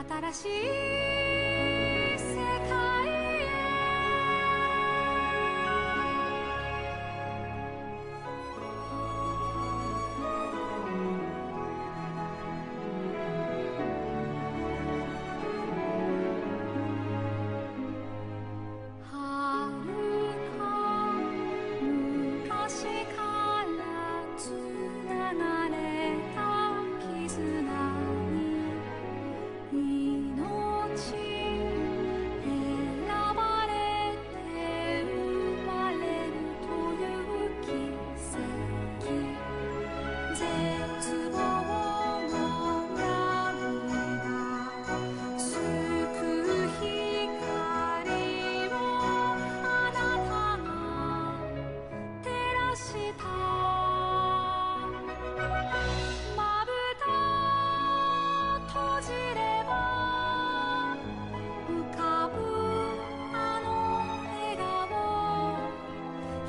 新しい世界へ遥か昔からつながれた絆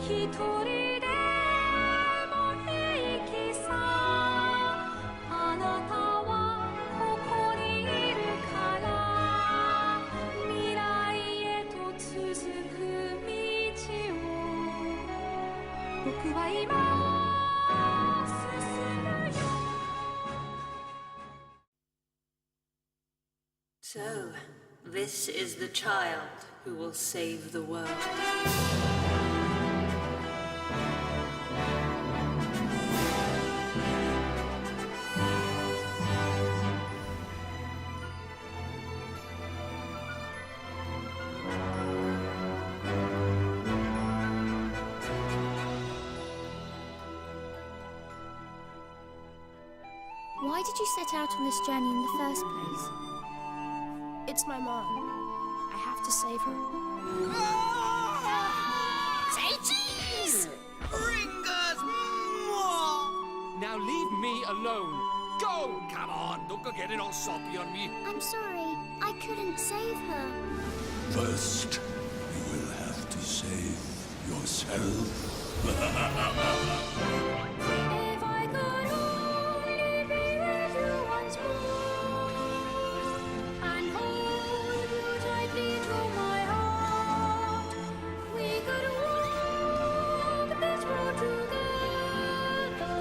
一人でも平気さあなたはここにいるから未来へと続く道を僕は今進むよ So, this is the child who will save the world. Why did you set out on this journey in the first place? It's my mom. I have to save her. Say cheese! Ringers! Now leave me alone. Go! Come on, don't go getting all soppy on me. I'm sorry, I couldn't save her. First, you will have to save yourself. If I could only be with you once more and hold you tightly to my heart, we could walk this road together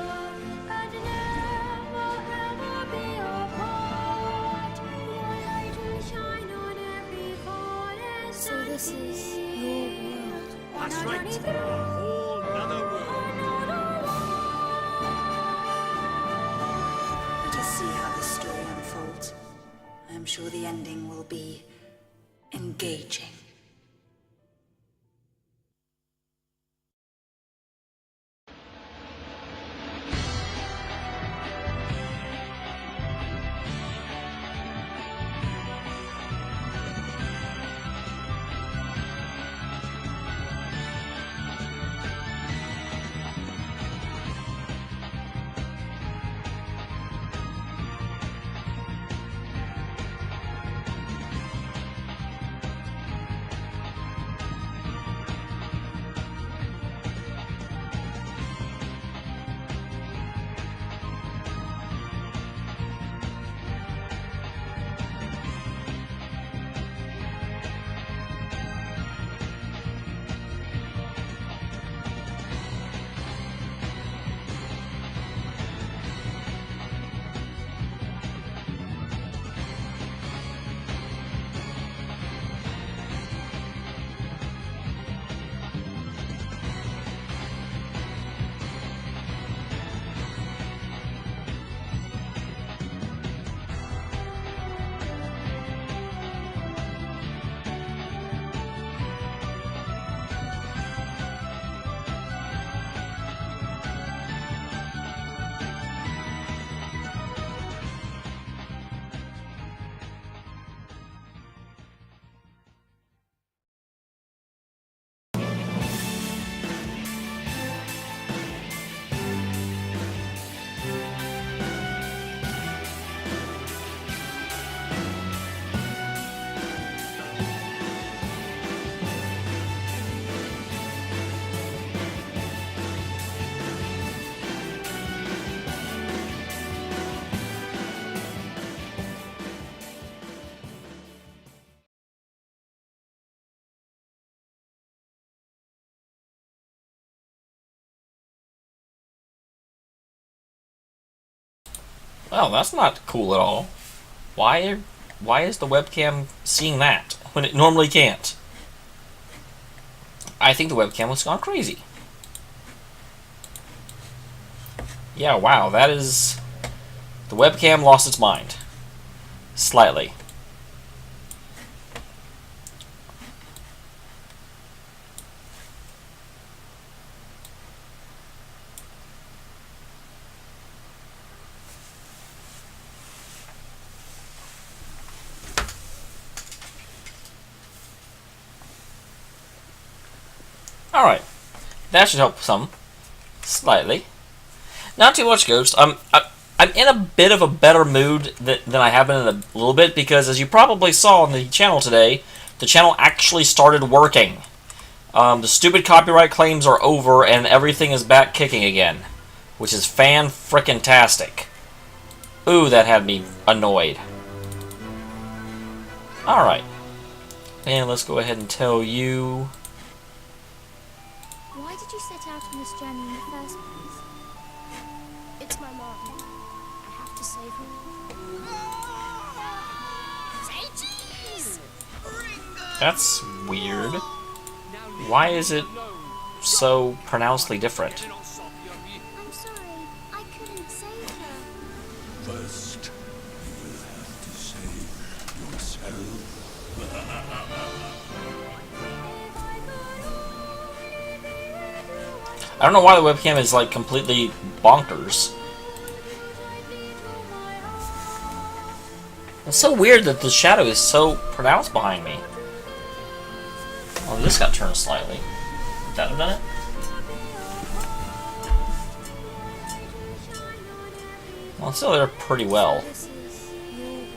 and never ever be apart. Your light will shine on every forest. So this is your world. That's right. A whole nother world. Let us see how the story unfolds. I am sure the ending will be engaging. Well, that's not cool at all. Why is the webcam seeing that when it normally can't? I think the webcam has gone crazy. Yeah, wow, that is... The webcam lost its mind. Slightly. Alright. That should help some. Slightly. Not too much, Ghost. I'm in a bit of a better mood than I have been in a little bit, because as you probably saw on the channel today, the channel actually started working. The stupid copyright claims are over and everything is back kicking again, which is fan-frickin-tastic. Ooh, that had me annoyed. Alright. And let's go ahead and tell you... Why did you set out on this journey in the first place? It's my mom. I have to save her. Say cheese! Ringers! That's weird. Why is it so pronouncedly different? I'm sorry, I couldn't save her. First, you will have to save yourself. I don't know why the webcam is like completely bonkers. It's so weird that the shadow is so pronounced behind me. Oh, this got turned slightly. Would that have done it? Well, it's still there pretty well. This is your room.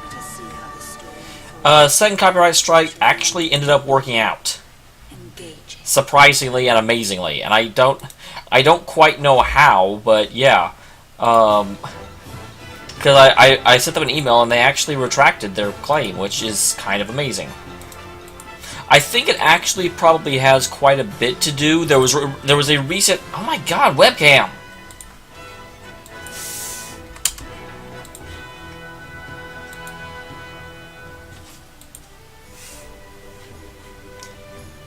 Let us see how the story unfolds. Second copyright strike actually ended up working out. Engaging. Surprisingly and amazingly. And I don't quite know how, but yeah. Because I sent them an email and they actually retracted their claim, which is kind of amazing. I think it actually probably has quite a bit to do. There was a recent... Oh my god, webcam!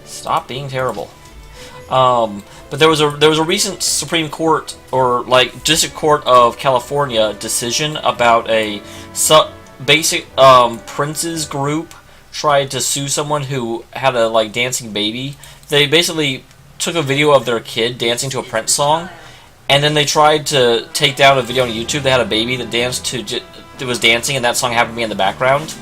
Stop being terrible. But there was a recent Supreme Court, or like District Court of California decision about a basic Prince's group tried to sue someone who had a like dancing baby. They basically took a video of their kid dancing to a Prince song, and then they tried to take down a video on YouTube that had a baby that was dancing, and that song happened to be in the background.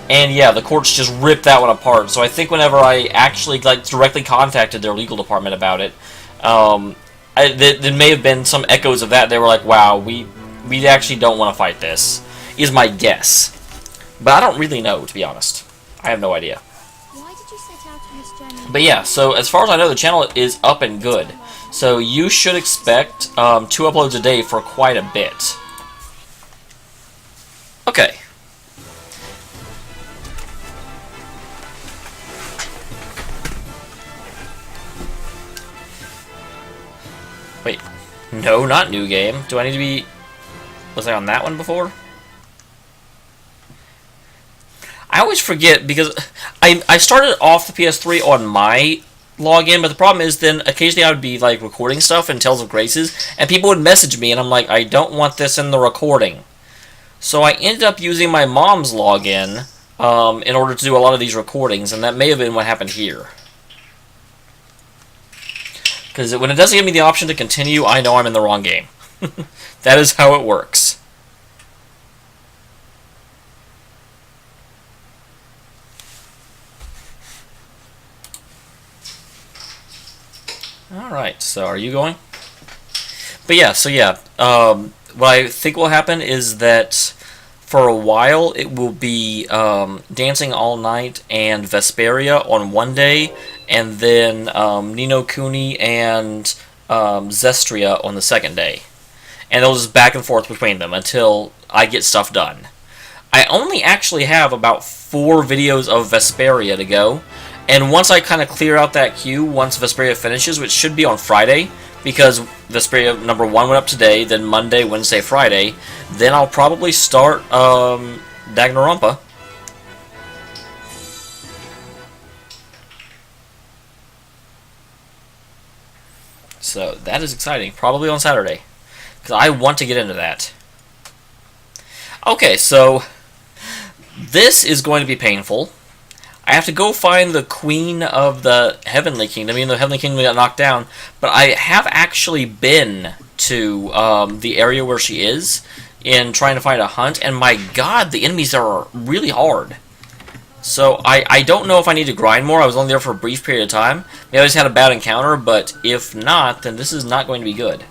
And yeah, the courts just ripped that one apart. So I think whenever I actually like directly contacted their legal department about it, there may have been some echoes of that. They were like, "Wow, we actually don't want to fight this," is my guess. But I don't really know, to be honest. I have no idea. Why did you set out on this journey? But yeah, so as far as I know, the channel is up and good. So you should expect 2 uploads a day for quite a bit. Okay. Wait, no, not new game. Do I need to be... Was I on that one before? I always forget, because I started off the PS3 on my login, but the problem is then occasionally I would be like recording stuff in Tales of Graces, and people would message me, and I'm like, I don't want this in the recording. So I ended up using my mom's login in order to do a lot of these recordings, and that may have been what happened here. Because when it doesn't give me the option to continue, I know I'm in the wrong game. That is how it works. Alright, so are you going? But yeah, so yeah, what I think will happen is that for a while it will be Dancing All Night and Vesperia on one day, and then Nino Kuni and Zestria on the second day. And they'll just back and forth between them until I get stuff done. I only actually have about 4 videos of Vesperia to go, And once I kind of clear out that queue, once Vesperia finishes, which should be on Friday, because Vesperia number 1 went up today, then Monday, Wednesday, Friday, then I'll probably start Danganronpa. So that is exciting. Probably on Saturday, because I want to get into that. Okay, so this is going to be painful. I have to go find the Queen of the Heavenly Kingdom, even though the Heavenly Kingdom got knocked down. But I have actually been to the area where she is in trying to find a hunt, and my god, the enemies there are really hard. So I don't know if I need to grind more. I was only there for a brief period of time. Maybe I just had a bad encounter, but if not, then this is not going to be good.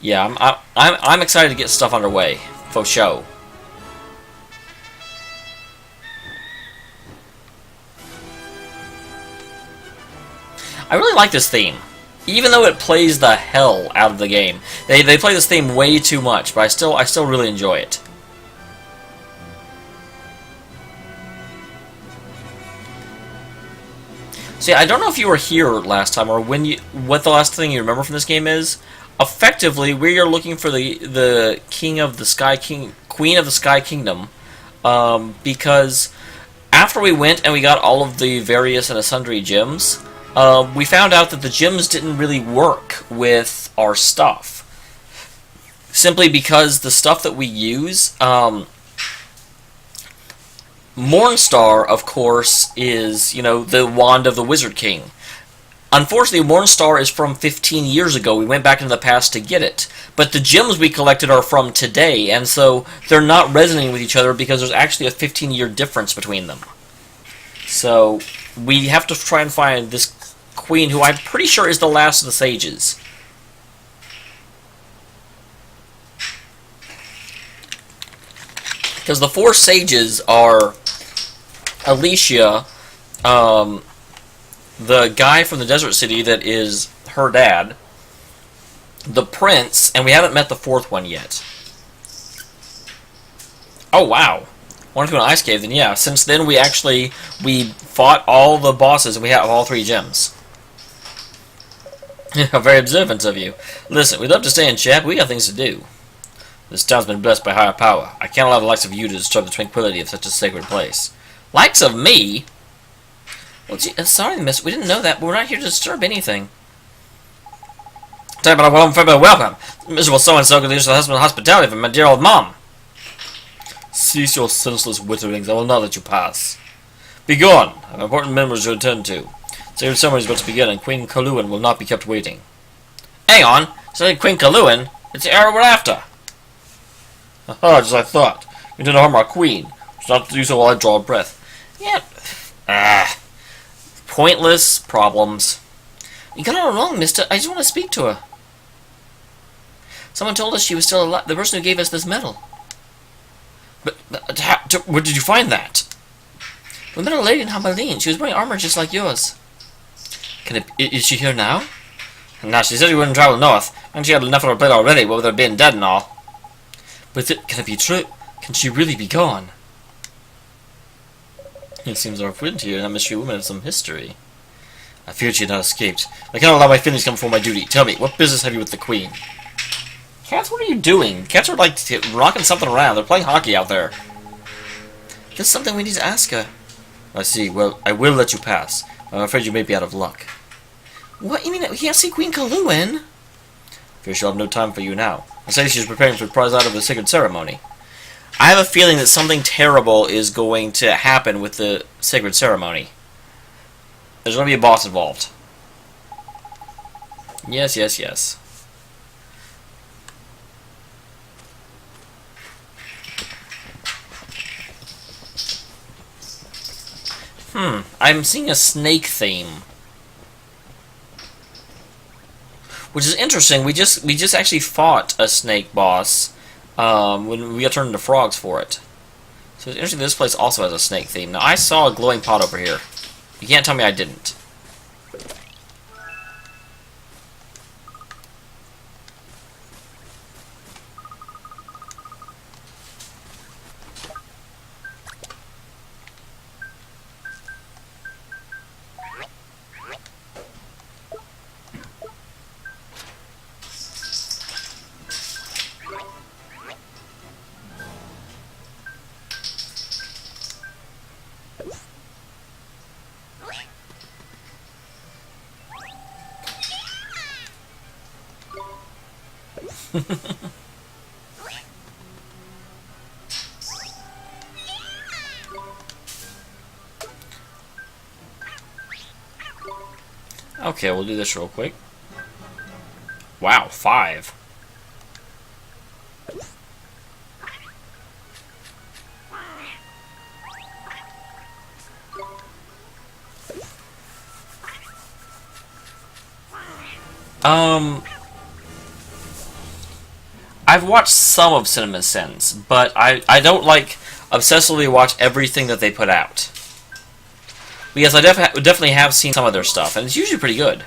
Yeah, I'm excited to get stuff underway, for show. I really like this theme, even though it plays the hell out of the game. They play this theme way too much, but I still really enjoy it. See, I don't know if you were here last time or what the last thing you remember from this game is. Effectively, we are looking for the Queen of the Sky Kingdom, because after we went and we got all of the various and sundry gems, we found out that the gems didn't really work with our stuff. Simply because the stuff that we use, Mornstar, of course, is, you know, the wand of the Wizard King. Unfortunately, Mornstar is from 15 years ago. We went back into the past to get it. But the gems we collected are from today, and so they're not resonating with each other because there's actually a 15-year difference between them. So we have to try and find this queen, who I'm pretty sure is the last of the sages. Because the 4 sages are Alicia, the guy from the desert city that is her dad, the prince, and we haven't met the 4th one yet. Oh wow, want to go to an ice cave? Then yeah, since then we fought all the bosses and we have all 3 gems. Very observant of you. Listen, we'd love to stay and chat, but we got things to do. This town's been blessed by higher power. I can't allow the likes of you to disturb the tranquility of such a sacred place. Likes of me? Well, gee, sorry, miss. We didn't know that, but we're not here to disturb anything. Talk about a welcome. Miserable so-and-so could use the hospitality from my dear old mom. Cease your senseless witterings. I will not let you pass. Begone. I have important members to attend to. Sacred ceremony is about to begin, and Queen Kaluan will not be kept waiting. Hang on. Say Queen Kaluan? It's the era we're after. Aha, just as I thought. You didn't harm our queen. It's not to do so while I draw a breath. Yep. Pointless problems. You got it all wrong, mister. I just want to speak to her. Someone told us she was still alive. The person who gave us this medal. But where did you find that? We met a lady in Hamelin. She was wearing armor just like yours. Is she here now? No, she said she wouldn't travel north. And she had enough on her plate already, with her being dead and all. But can it be true? Can she really be gone? It seems our friend here, that mystery woman, has some history. I feared she had not escaped. I cannot allow my feelings to come before my duty. Tell me, what business have you with the queen? Cats, what are you doing? Cats are like rocking something around. They're playing hockey out there. There's something we need to ask her. I see. Well, I will let you pass. I'm afraid you may be out of luck. What? You mean we can't see Queen Kaluan? Fear she'll have no time for you now. I say she's preparing for the prize out of the sacred ceremony. I have a feeling that something terrible is going to happen with the sacred ceremony. There's going to be a boss involved. Yes, yes, yes. I'm seeing a snake theme. Which is interesting. We just actually fought a snake boss when we got turned into frogs for it. So it's interesting this place also has a snake theme. Now I saw a glowing pot over here. You can't tell me I didn't. Okay, we'll do this real quick. Wow, 5. I've watched some of Cinema Sins, but I don't like obsessively watch everything that they put out. Because I definitely have seen some of their stuff, and it's usually pretty good.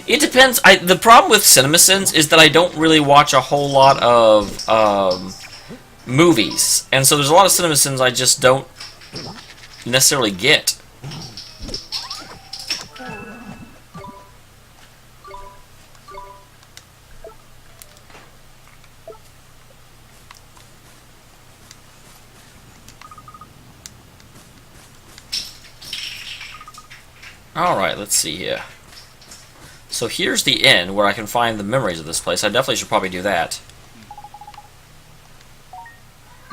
It depends. The problem with Cinema Sins is that I don't really watch a whole lot of movies, and so there's a lot of Cinema Sins I just don't necessarily get. Alright, let's see here. So here's the inn where I can find the memories of this place. I definitely should probably do that.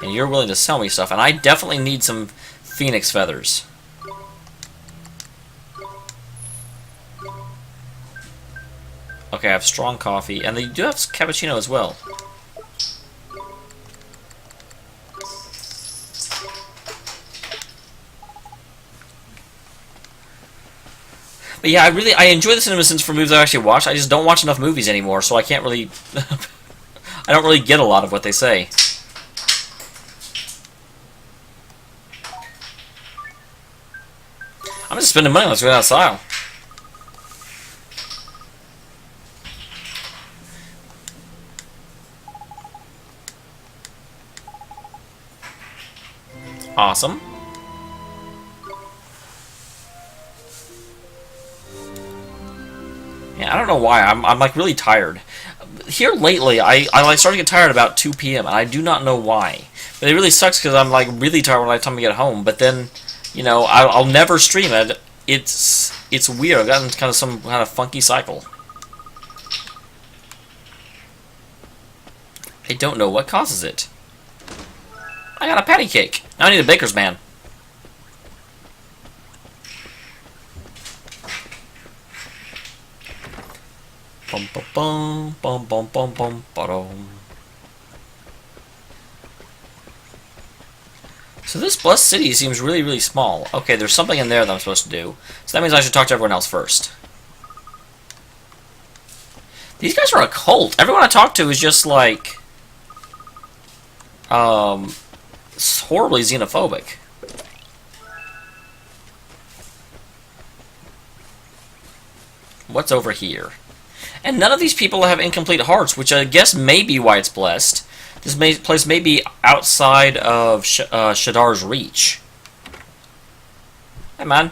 And you're willing to sell me stuff, and I definitely need some phoenix feathers. Okay, I have strong coffee, and they do have cappuccino as well. But yeah, I enjoy the Cinema Sins for movies I actually watch. I just don't watch enough movies anymore, so I can't really... I don't really get a lot of what they say. I'm just spending money. Let's go outside. Awesome. Yeah, I don't know why. I'm like really tired. Here lately, I like start to get tired about 2 p.m. and I do not know why. But it really sucks because I'm like really tired by the time I get home. But then, you know, I'll never stream it. It's weird. I've gotten kind of some kind of funky cycle. I don't know what causes it. I got a patty cake. Now I need a baker's man. Bum bum bum bum bum bum bum. So this blessed city seems really, really small. Okay, there's something in there that I'm supposed to do. So that means I should talk to everyone else first. These guys are a cult. Everyone I talk to is just like... horribly xenophobic. What's over here? And none of these people have incomplete hearts, which I guess may be why it's blessed. This place may be outside of Shadar's reach. Hey, man.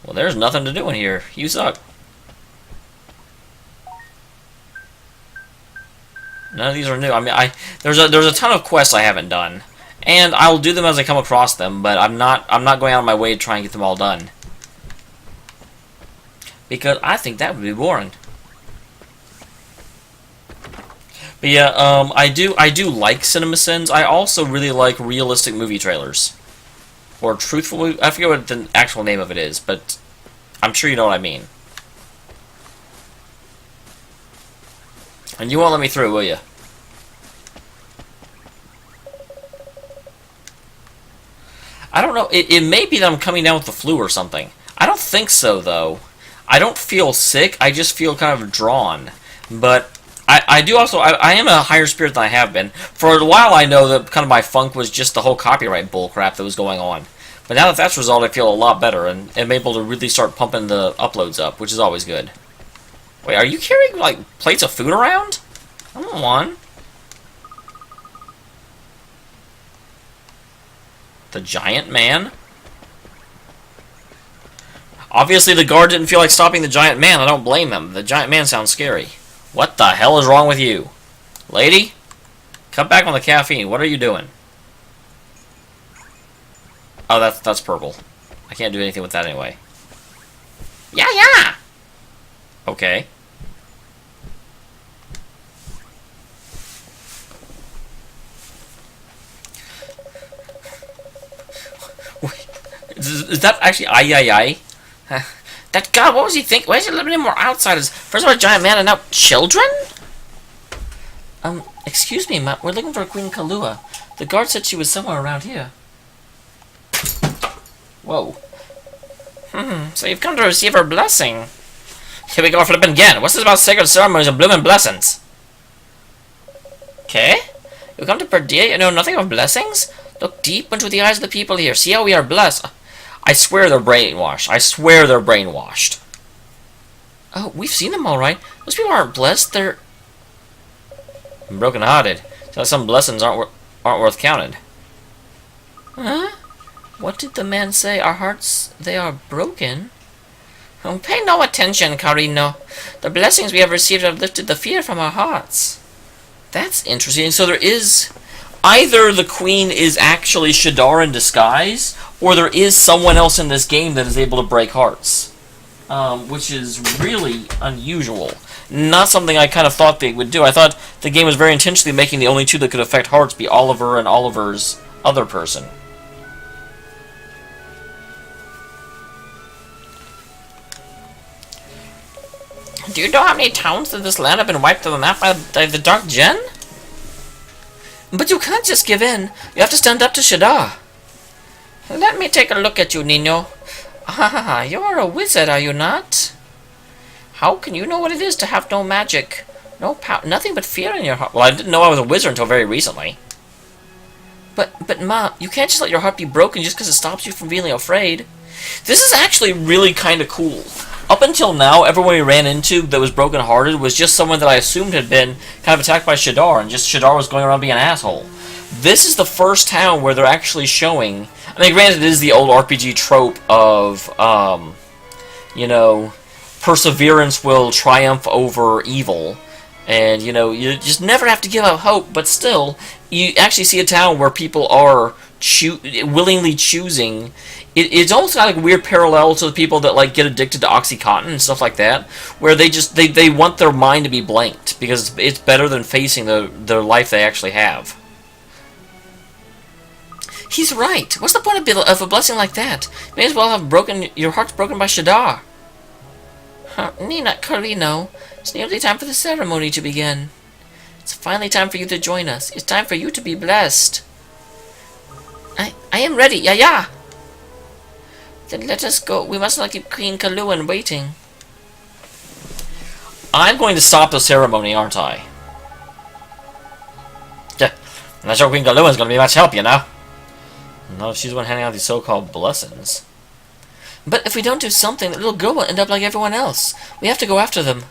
Well, there's nothing to do in here. You suck. None of these are new. I mean, there's a ton of quests I haven't done, and I'll do them as I come across them. But I'm not going out of my way to try and get them all done because I think that would be boring. But yeah, I do like Cinema Sins. I also really like realistic movie trailers or truthful movie. I forget what the actual name of it is, but I'm sure you know what I mean. And you won't let me through, will you? I don't know. It may be that I'm coming down with the flu or something. I don't think so, though. I don't feel sick. I just feel kind of drawn. But I do also... I am a higher spirit than I have been. For a while, I know that kind of my funk was just the whole copyright bullcrap that was going on. But now that that's resolved, I feel a lot better. And am able to really start pumping the uploads up, which is always good. Wait, are you carrying, like, plates of food around? Come on. The giant man? Obviously, the guard didn't feel like stopping the giant man. I don't blame him. The giant man sounds scary. What the hell is wrong with you? Lady? Cut back on the caffeine. What are you doing? Oh, that's purple. I can't do anything with that anyway. Yeah! Okay. Is that actually ay? That god, what was he thinking? Why is he living in more outsiders? First of all, a giant man and now children? Excuse me, we're looking for Queen Kalua. The guard said she was somewhere around here. Whoa. So you've come to receive her blessing. Here we go flipping again. What's this about sacred ceremonies and blooming blessings? Okay? You come to Perdida, you know nothing of blessings? Look deep into the eyes of the people here. See how we are blessed. I swear they're brainwashed. I swear they're brainwashed. Oh, we've seen them all right. Those people aren't blessed. They're broken-hearted. So some blessings aren't worth counting. Huh? What did the man say? Our hearts, they are broken? Oh, pay no attention, Carino. The blessings we have received have lifted the fear from our hearts. That's interesting. So there is... Either the queen is actually Shadar in disguise, or there is someone else in this game that is able to break hearts. Which is really unusual. Not something I kind of thought they would do. I thought the game was very intentionally making the only two that could affect hearts be Oliver and Oliver's other person. Do you know how many towns in this land have been wiped from the map by the Dark Gen? But you can't just give in. You have to stand up to Shadar. Let me take a look at you, Nino. Ah, you're a wizard, are you not? How can you know what it is to have no magic? No power, nothing but fear in your heart. Well, I didn't know I was a wizard until very recently. But Ma, you can't just let your heart be broken just because it stops you from feeling afraid. This is actually really kind of cool. Up until now, everyone we ran into that was broken-hearted was just someone that I assumed had been kind of attacked by Shadar, and just Shadar was going around being an asshole. This is the first town where they're actually showing... I mean, granted, it is the old RPG trope of, you know, perseverance will triumph over evil, and, you know, you just never have to give up hope, but still, you actually see a town where people are willingly choosing... It's almost got like a weird parallel to the people that like get addicted to OxyContin and stuff like that, where they just they want their mind to be blanked because it's better than facing the life they actually have. He's right. What's the point of a blessing like that? You may as well have your heart's broken by Shadar. Nina, Carino, it's nearly time for the ceremony to begin. It's finally time for you to join us. It's time for you to be blessed. I am ready. Yeah. Then let us go. We must not keep Queen Kalua waiting. I'm going to stop the ceremony, aren't I? Yeah. I'm not sure Queen Kalua is going to be much help, you know? Not if she's the one handing out these so-called blessings. But if we don't do something, the little girl will end up like everyone else. We have to go after them.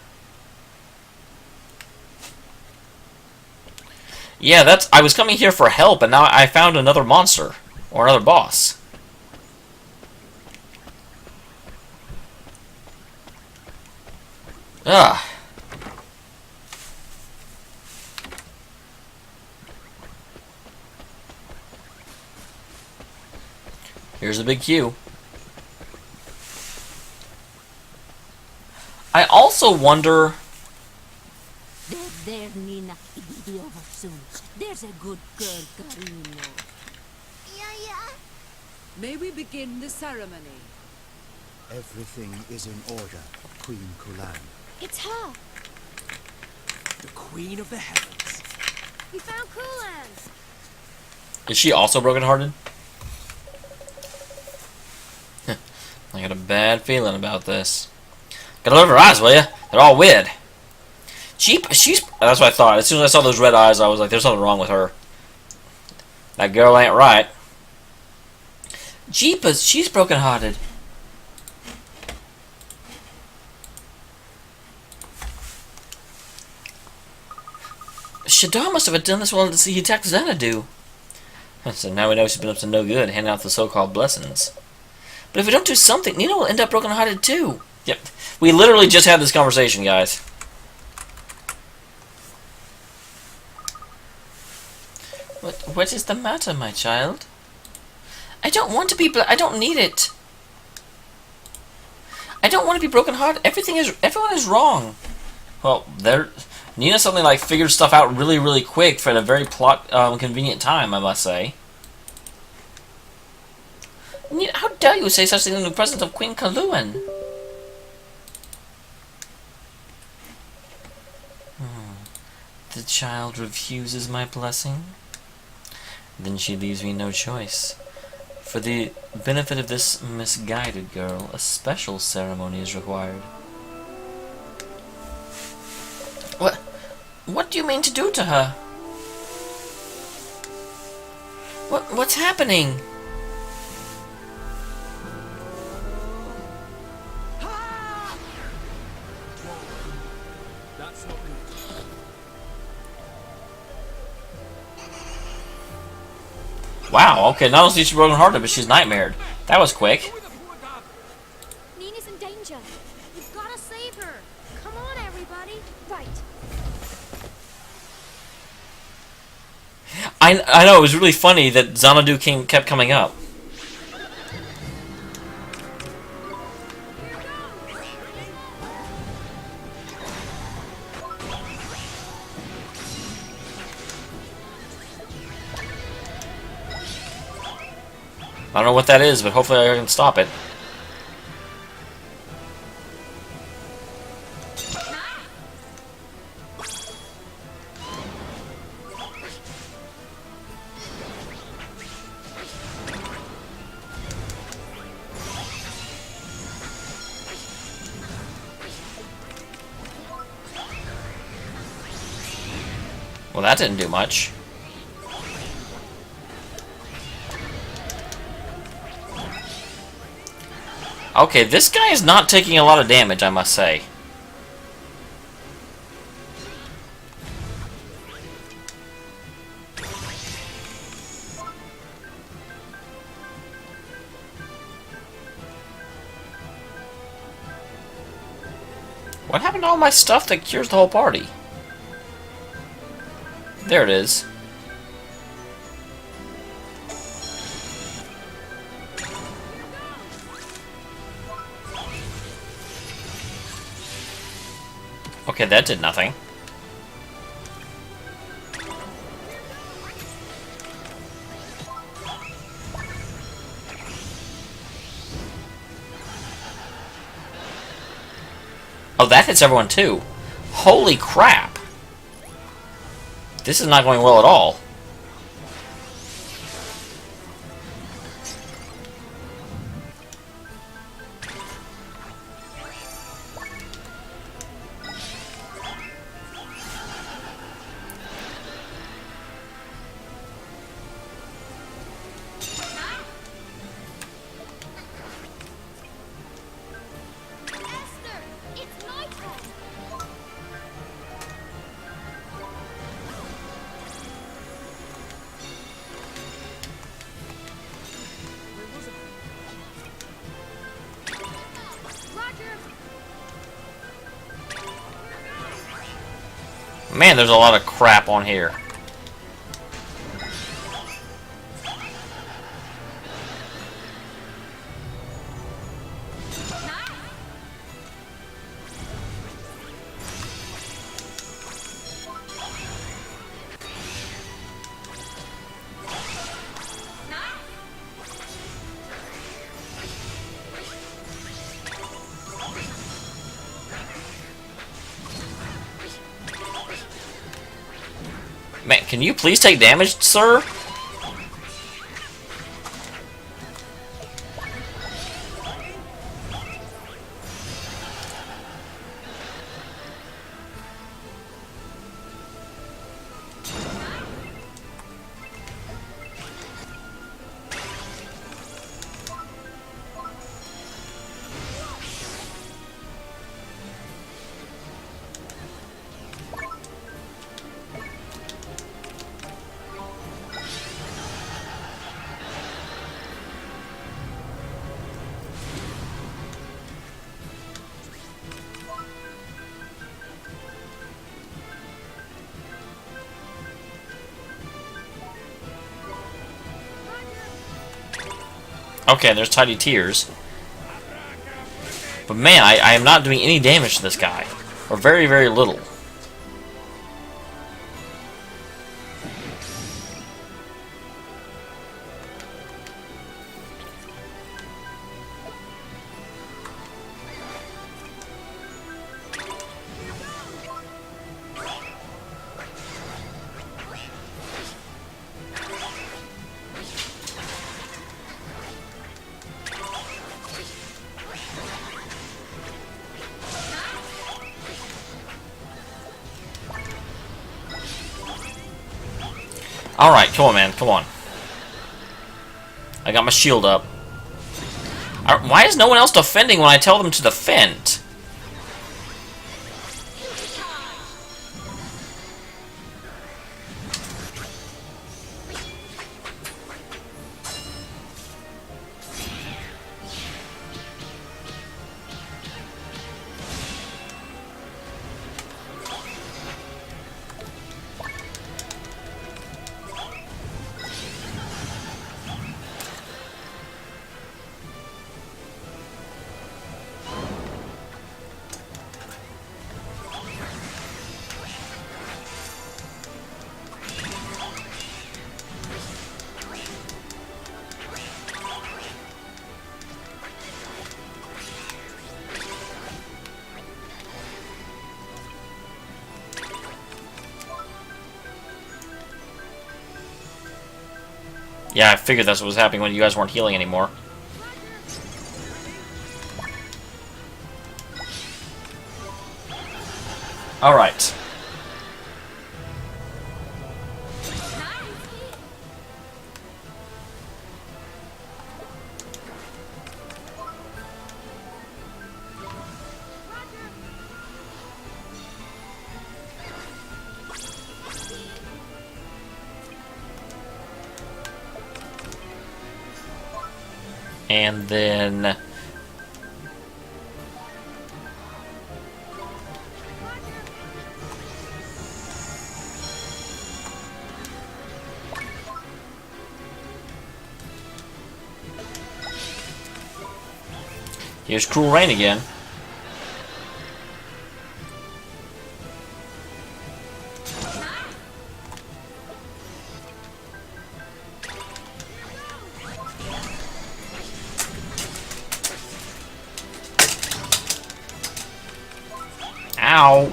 Yeah, I was coming here for help, and now I found another monster. Or another boss. Ah. Here's a big queue. I also wonder... There, Nina. It will be over soon. There's a good girl, Carino. Yeah. May we begin the ceremony? Everything is in order, Queen Kulan. It's her. The Queen of the Heavens. We found Kulan. Is she also brokenhearted? I got a bad feeling about this. Gotta look at her eyes, will ya? They're all weird. She's... That's what I thought. As soon as I saw those red eyes, I was like, there's something wrong with her. That girl ain't right. Jeepers, she's brokenhearted. Shadar must have done this while he attacked Xanadu. So now we know she's been up to no good, handing out the so-called blessings. But if we don't do something, Nina will end up brokenhearted too. Yep. We literally just had this conversation, guys. What is the matter, my child? I don't want to be. I don't need it. I don't want to be brokenhearted. Everyone is wrong. Well, Nina suddenly like figured stuff out really, really quick for a very plot convenient time, I must say. Nina, how dare you say such things in the presence of Queen Kaluan? The child refuses my blessing? Then she leaves me no choice. For the benefit of this misguided girl, a special ceremony is required. What do you mean to do to her? What's happening? That's not me. Wow, okay, not only is she broken-hearted, but she's nightmared. That was quick. Nina's in danger. You've got to save her. Come on, everybody. Right. I know, it was really funny that Xanadu kept coming up. I don't know what that is, but hopefully I can stop it. Well, that didn't do much. Okay, this guy is not taking a lot of damage, I must say. What happened to all my stuff that cures the whole party? There it is. Okay, that did nothing. Oh, that hits everyone too. Holy crap! This is not going well at all. Man, there's a lot of crap on here. Man, can you please take damage, sir? Okay, there's tiny tears. But man, I am not doing any damage to this guy. Or very, very little. Alright, come on, man. Come on. I got my shield up. Why is no one else defending when I tell them to defend? Yeah, I figured that's what was happening when you guys weren't healing anymore. Alright. And then... here's Cruel Rain again. Ow!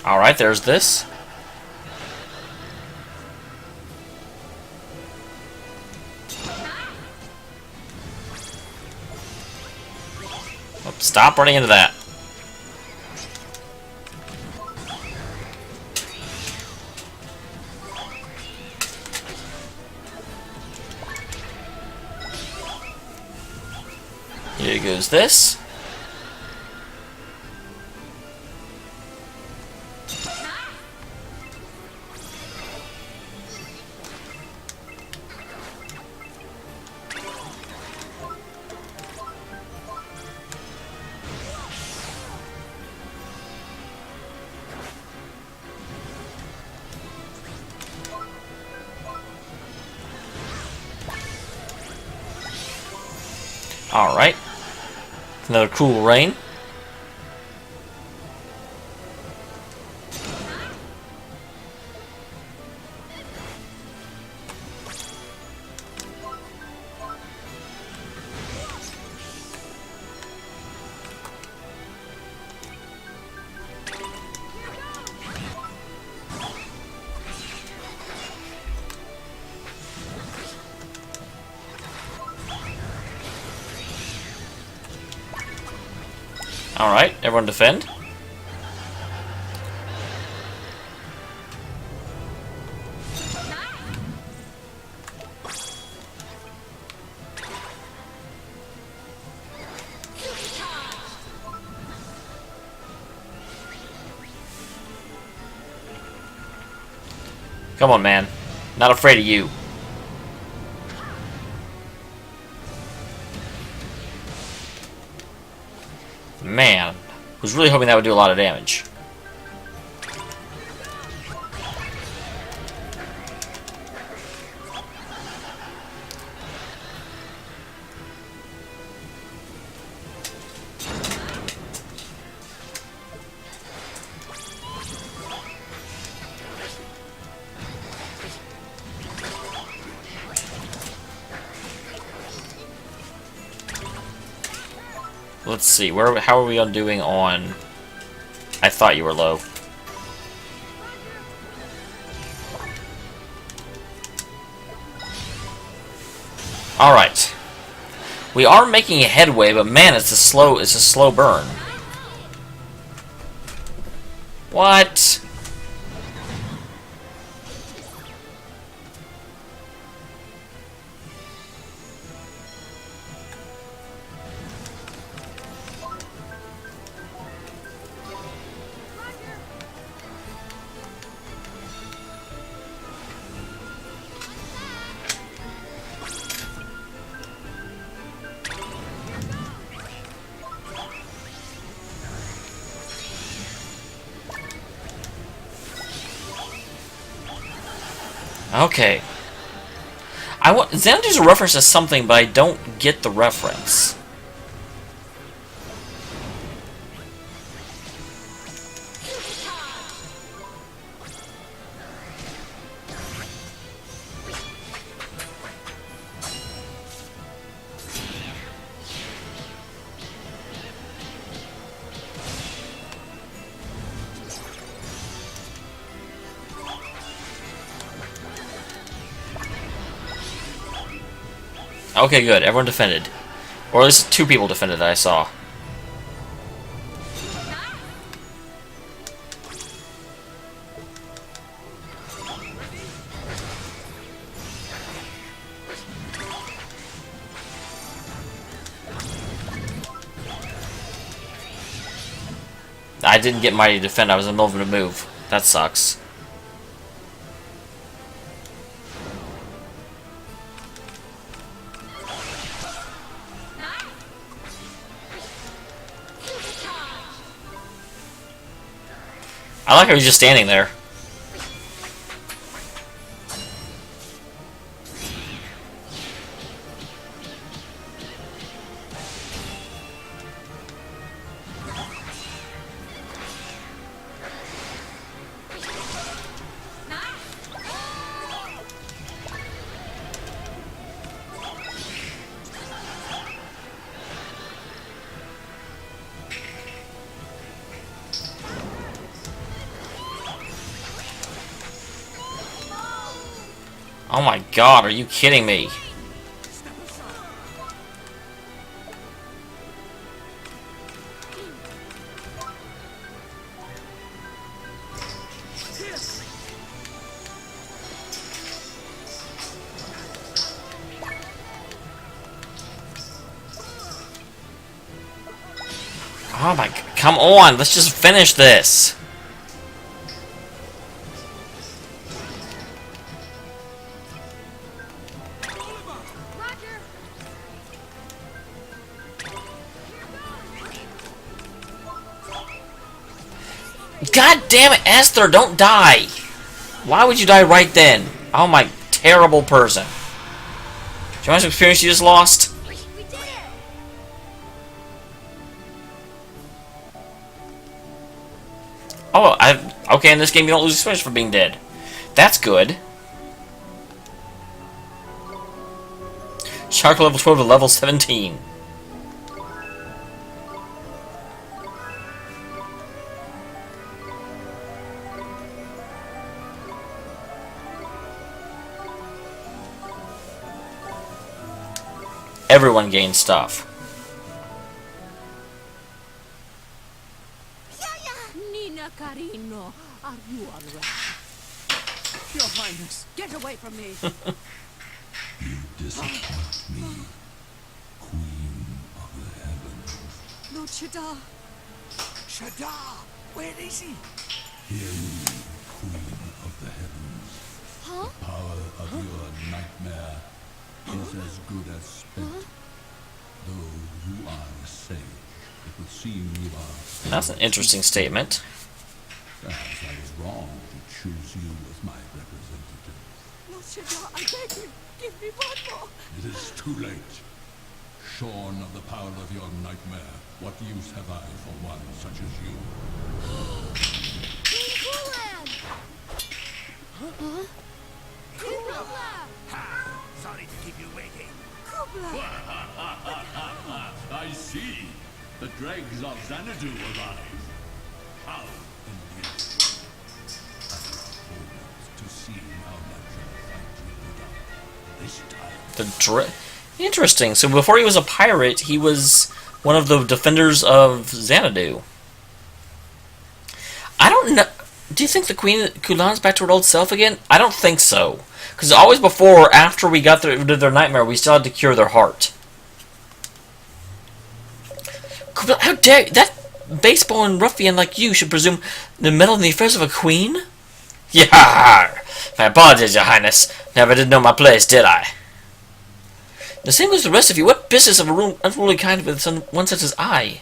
Alright, there's this. Oh, stop running into that. Here goes this. Alright. Another Cool Rain. Alright, everyone defend. Come on, man. Not afraid of you. Man. Was really hoping that would do a lot of damage. Let's see, how are we on doing on... I thought you were low. Alright. We are making a headway, but man, it's a slow burn. What? Okay. Xanadu's a reference to something, but I don't get the reference. Okay, good. Everyone defended. Or at least 2 people defended that I saw. I didn't get Mighty to defend. I was in the middle of a move. That sucks. I like how he's just standing there. Oh my god, are you kidding me? Oh my, come on, let's just finish this. God damn it, Esther, don't die! Why would you die right then? Oh my terrible person. Do you want some experience you just lost? Oh, okay, in this game you don't lose experience for being dead. That's good. Shark level 12 to level 17. Everyone gains stuff. Nina Carino, are you alright? Your Highness, get away from me! You disappoint me, Queen of the Heavens. Lord Shadar! Shadar! Where is he? Hear me, Queen of the Heavens. Huh? The power of your nightmare is as good as spent. Though you are safe, it will seem you are. That's an interesting statement. Perhaps I was wrong to choose you as my representative. Lord Shadar, I beg you, give me one more. It is too late. Shorn of the power of your nightmare, what use have I for one such as you? Queen Kulan! Kubla! Sorry to keep you waiting. I see. The dregs of Xanadu arrive. How indeed. I look forward to seeing how much of a fight you put up this time. Interesting. So before he was a pirate, he was one of the defenders of Xanadu. I don't know. Do you think the Queen Kulan's back to her old self again? I don't think so. Because always before or after we got rid of their nightmare, we still had to cure their heart. How dare that baseball and ruffian like you should presume to meddle in the affairs of a queen? Yar! My apologies, Your Highness. Never did know my place, did I? The same goes to the rest of you. What business of a unruly kind with one such as I?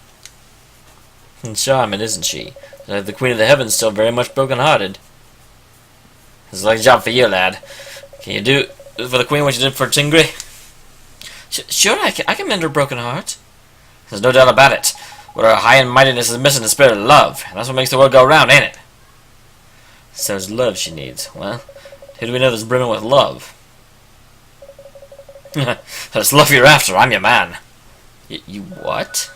Charming, isn't she? The Queen of the Heavens still very much broken-hearted. It's like a job for you, lad. Can you do for the Queen what you did for Tingri? Sure, I can mend her broken heart. There's no doubt about it. What her high and mightiness is missing the spirit of love, and that's what makes the world go round, ain't it? So it's love she needs. Well, who do we know that's brimming with love? It's love you're after. I'm your man. You what?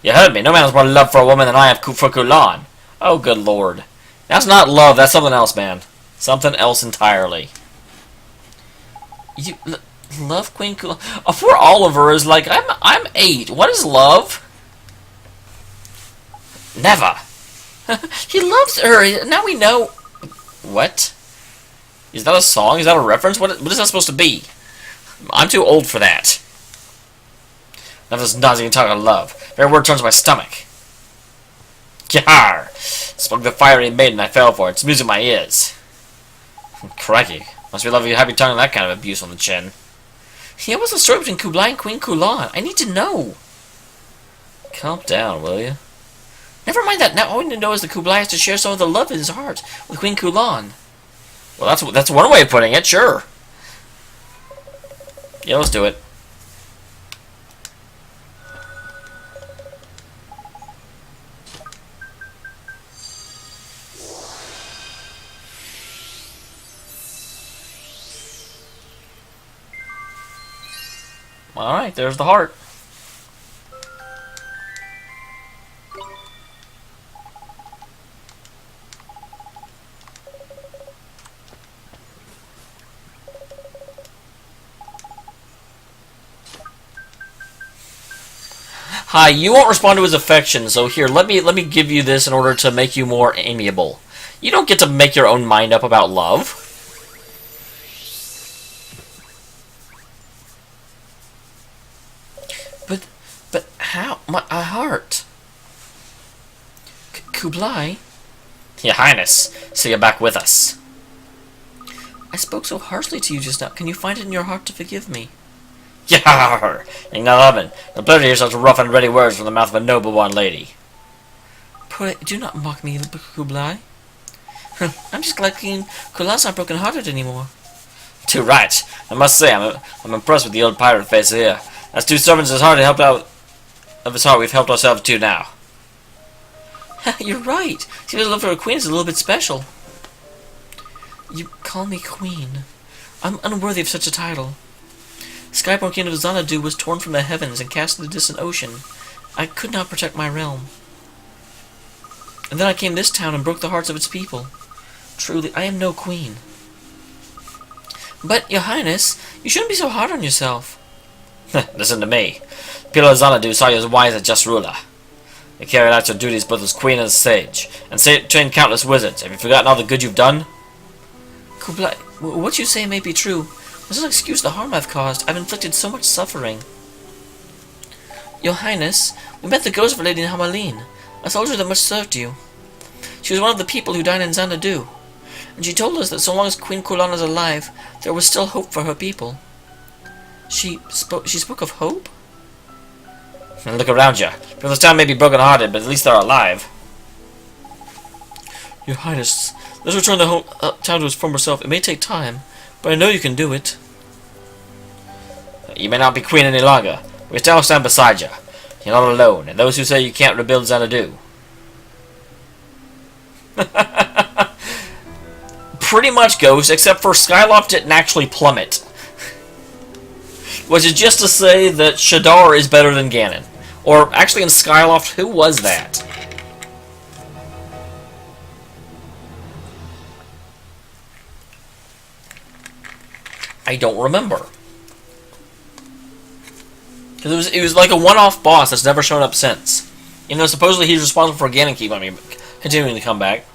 You heard me. No man has more love for a woman than I have for Kulan. Oh, good lord. That's not love. That's something else, man. Something else entirely. You love Queen Kulan? Poor Oliver is like, I'm 8. What is love? Never. He loves her. Now we know. What? Is that a song? Is that a reference? What is that supposed to be? I'm too old for that. Now this nauseating talk of love. Every word turns my stomach. Yar! Spoke the fiery maiden I fell for. It's music in my ears. Crikey. Must be lovely happy tongue and that kind of abuse on the chin. Yeah, what's the story between Kublai and Queen Kulan? I need to know. Calm down, will you? Never mind that. Now all we need to know is that Kublai has to share some of the love in his heart with Queen Kulan. Well, that's one way of putting it, sure. Yeah, let's do it. Alright, there's the heart. Hi, you won't respond to his affection, so here, let me give you this in order to make you more amiable. You don't get to make your own mind up about love. But how? My heart. Kublai? Your Highness, so you're back with us. I spoke so harshly to you just now. Can you find it in your heart to forgive me? Yar! Ignoramen, the pleasure to hear such rough and ready words from the mouth of a noble-born lady. Pray, do not mock me, Kublai. I'm just glad King Kulan's not broken-hearted anymore. Too right. I must say, I'm impressed with the old pirate face here. As two servants of his heart, we've helped ourselves to now. You're right. See, the love for a queen is a little bit special. You call me queen. I'm unworthy of such a title. Skyborn King of Xanadu was torn from the heavens and cast into the distant ocean. I could not protect my realm. And then I came to this town and broke the hearts of its people. Truly, I am no queen. But, Your Highness, you shouldn't be so hard on yourself. Listen to me. People of Xanadu saw you as wise and just ruler. You carried out your duties both as queen and as sage, and trained countless wizards. Have you forgotten all the good you've done? Kublai, what you say may be true. Does not excuse the harm I've caused. I've inflicted so much suffering. Your Highness, we met the ghost of Lady Hamaline, a soldier that much served you. She was one of the people who died in Xanadu, and she told us that so long as Queen Kulan is alive, there was still hope for her people. She spoke of hope? And look around you. People in this town may be broken-hearted, but at least they're alive. Your Highness, let's return the town to its former self. It may take time, but I know you can do it. You may not be queen any longer. We still stand beside you. You're not alone, and those who say you can't rebuild Xanadu. Pretty much, Ghost, except for Skyloft didn't actually plummet. Which is just to say that Shadar is better than Ganon. Or, actually in Skyloft, who was that? I don't remember. Because it was like a one-off boss that's never shown up since. You know, supposedly he's responsible for Ganon continuing to come back.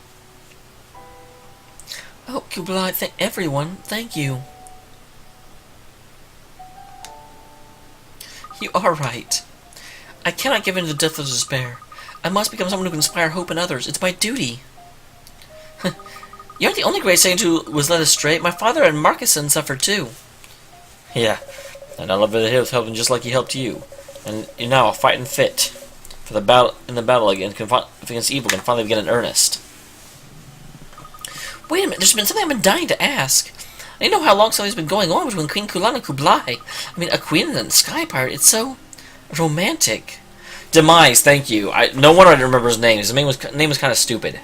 Oh, Kublai, everyone, thank you. You are right. I cannot give in to the death of despair. I must become someone who can inspire hope in others. It's my duty. You aren't the only great sage who was led astray. My father and Marcuson suffered too. Yeah, and I love that he was helping just like he helped you. And you're now fighting fit for the battle against evil can finally begin in earnest. Wait a minute, there's been something I've been dying to ask. I know how long something's been going on between Queen Kulan and Kublai. I mean, a queen and a sky pirate. It's so romantic. Demise, thank you. No wonder I didn't remember his name. His name was kind of stupid.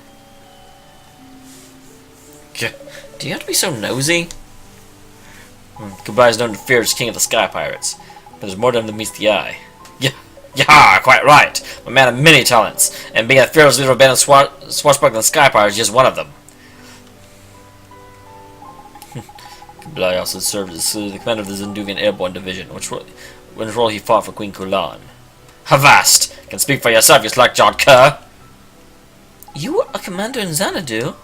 Do you have to be so nosy? Kublai is known to fear as king of the sky pirates, but there's more to him than meets the eye. Yeah, quite right. A man of many talents, and being a fearless leader of a band of swashbuckling sky pirates is just one of them. Kublai also served as the commander of the Zinduvian Airborne Division, which role he fought for Queen Kulan. Havast! Can speak for yourself, you slack-jawed cur! You were a commander in Xanadu?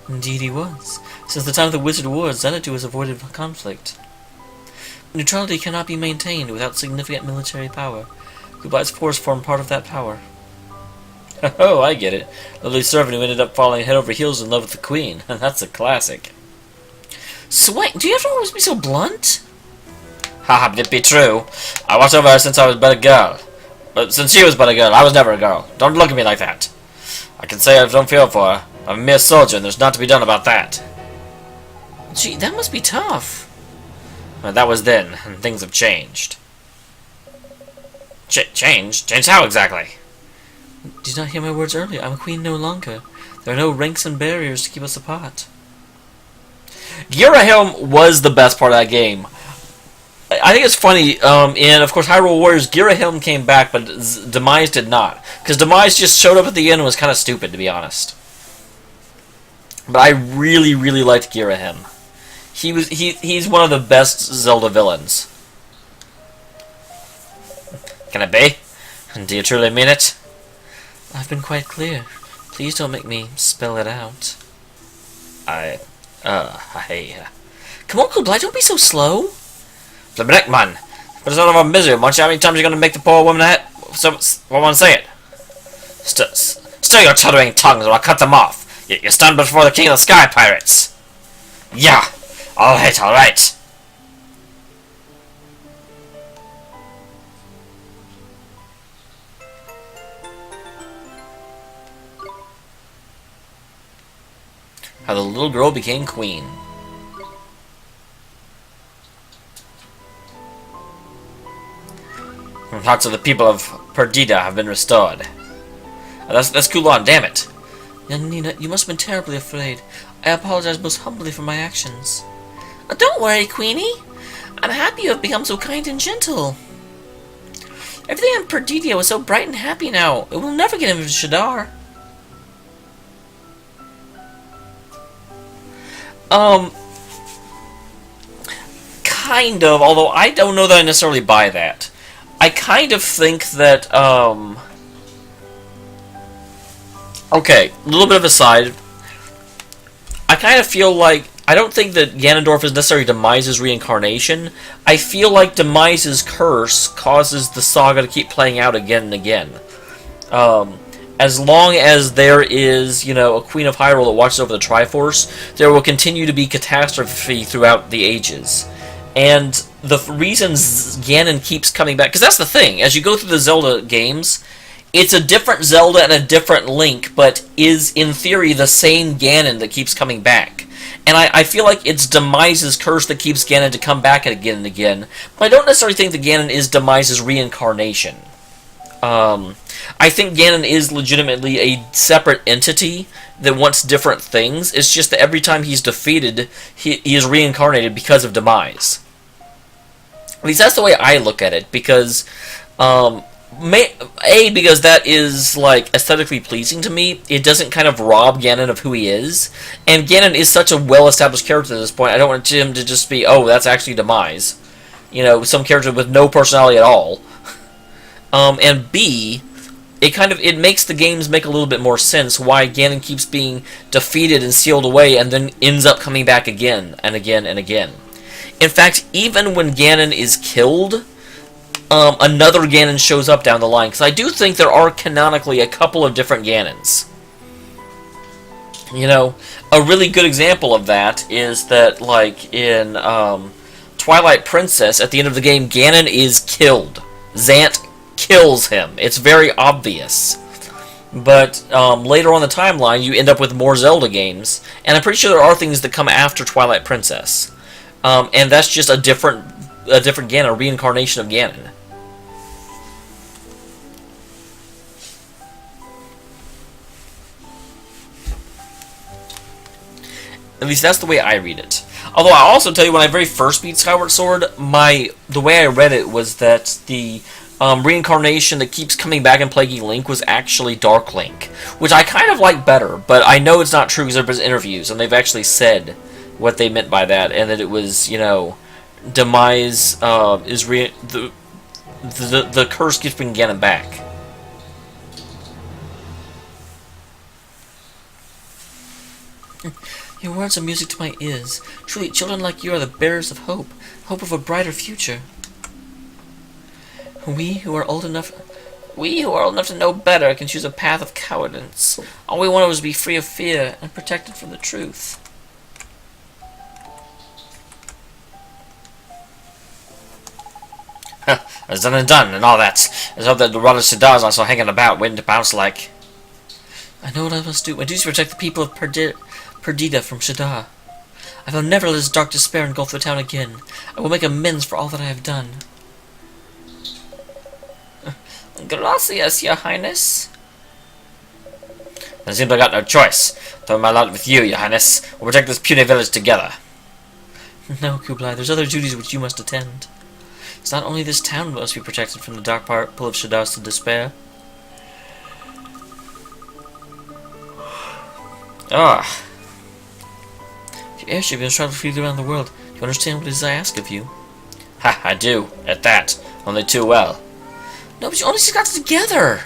Indeed he was. Since the time of the Wizard Wars, Xanadu has avoided conflict. Neutrality cannot be maintained without significant military power. Kublai's force formed part of that power. Oh, I get it. A lovely servant who ended up falling head over heels in love with the Queen. That's a classic. Sway, do you have to always be so blunt? Haha, but it be true. I watched over her since I was but a girl. But since she was but a girl, I was never a girl. Don't look at me like that. I can say I don't feel for her. I'm a mere soldier, and there's not to be done about that. Gee, that must be tough. Well, that was then, and things have changed. Changed? Changed how exactly? Did you not hear my words earlier? I'm a queen no longer. There are no ranks and barriers to keep us apart. Girahim was the best part of that game. I think it's funny, in, of course, Hyrule Warriors, Girahim came back, but Demise did not. Because Demise just showed up at the end and was kind of stupid, to be honest. But I really, really liked Girahim. He's one of the best Zelda villains. Can it be? Do you truly mean it? I've been quite clear. Please don't make me spell it out. Come on, Kublai, don't be so slow. The Black man. But it's none of our misery, munch. How many times are you going to make the poor woman say it? Still your chuttering tongues, or I'll cut them off. You stand before the king of the sky pirates. Yeah. Alright, alright. How the little girl became queen. Hearts of the people of Perdida have been restored. That's Kulan, damn it. Young Nina, you must have been terribly afraid. I apologize most humbly for my actions. Don't worry, Queenie. I'm happy you have become so kind and gentle. Everything in Perdida was so bright and happy now. It will never get into Shadar. Kind of, although I don't know that I necessarily buy that. I kind of think that, okay, a little bit of a side. I kind of feel like, I don't think that Ganondorf is necessarily Demise's reincarnation. I feel like Demise's curse causes the saga to keep playing out again and again. As long as there is, you know, a Queen of Hyrule that watches over the Triforce, there will continue to be catastrophe throughout the ages. And the reasons Ganon keeps coming back, because that's the thing, as you go through the Zelda games, it's a different Zelda and a different Link, but is, in theory, the same Ganon that keeps coming back. And I feel like it's Demise's curse that keeps Ganon to come back again and again, but I don't necessarily think that Ganon is Demise's reincarnation. I think Ganon is legitimately a separate entity that wants different things. It's just that every time he's defeated, he is reincarnated because of Demise. At least that's the way I look at it, because, because that is, like, aesthetically pleasing to me. It doesn't kind of rob Ganon of who he is. And Ganon is such a well-established character at this point, I don't want him to just be, oh, that's actually Demise. You know, some character with no personality at all. And B, it makes the games make a little bit more sense why Ganon keeps being defeated and sealed away and then ends up coming back again and again and again. In fact, even when Ganon is killed, another Ganon shows up down the line, because I do think there are canonically a couple of different Ganons. You know, a really good example of that is that, like, in Twilight Princess, at the end of the game, Ganon is killed. Zant kills him. It's very obvious. But later on the timeline, you end up with more Zelda games, and I'm pretty sure there are things that come after Twilight Princess. And that's just a different Ganon, a reincarnation of Ganon. At least that's the way I read it. Although I'll also tell you, when I very first beat Skyward Sword, the way I read it was that the reincarnation that keeps coming back and plaguing Link was actually Dark Link, which I kind of like better, but I know it's not true because there was interviews, and they've actually said what they meant by that, and that it was, you know, Demise is the curse keeps bringing Ganon back. Your words are music to my ears. Truly, children like you are the bearers of hope, hope of a brighter future. We who are old enough to know better can choose a path of cowardice. All we wanted was to be free of fear and protected from the truth. It's done and done, and all that. Let's hope that the Rod of Siddar's also hanging about, waiting to bounce like... I know what I must do. My duty is to protect the people of Perdida from Shaddar. I will never let his dark despair engulf the town again. I will make amends for all that I have done. Gracias, Your Highness. It seems I got no choice. Throw my lot with you, Your Highness. We'll protect this puny village together. No, Kublai, there's other duties which you must attend. It's not only this town must be protected from the dark pool of Shaddar's despair. Ah. Your airship has traveled freely around the world. Do you understand what it is I ask of you? Ha, I do. At that. Only too well. No, but you only just got together!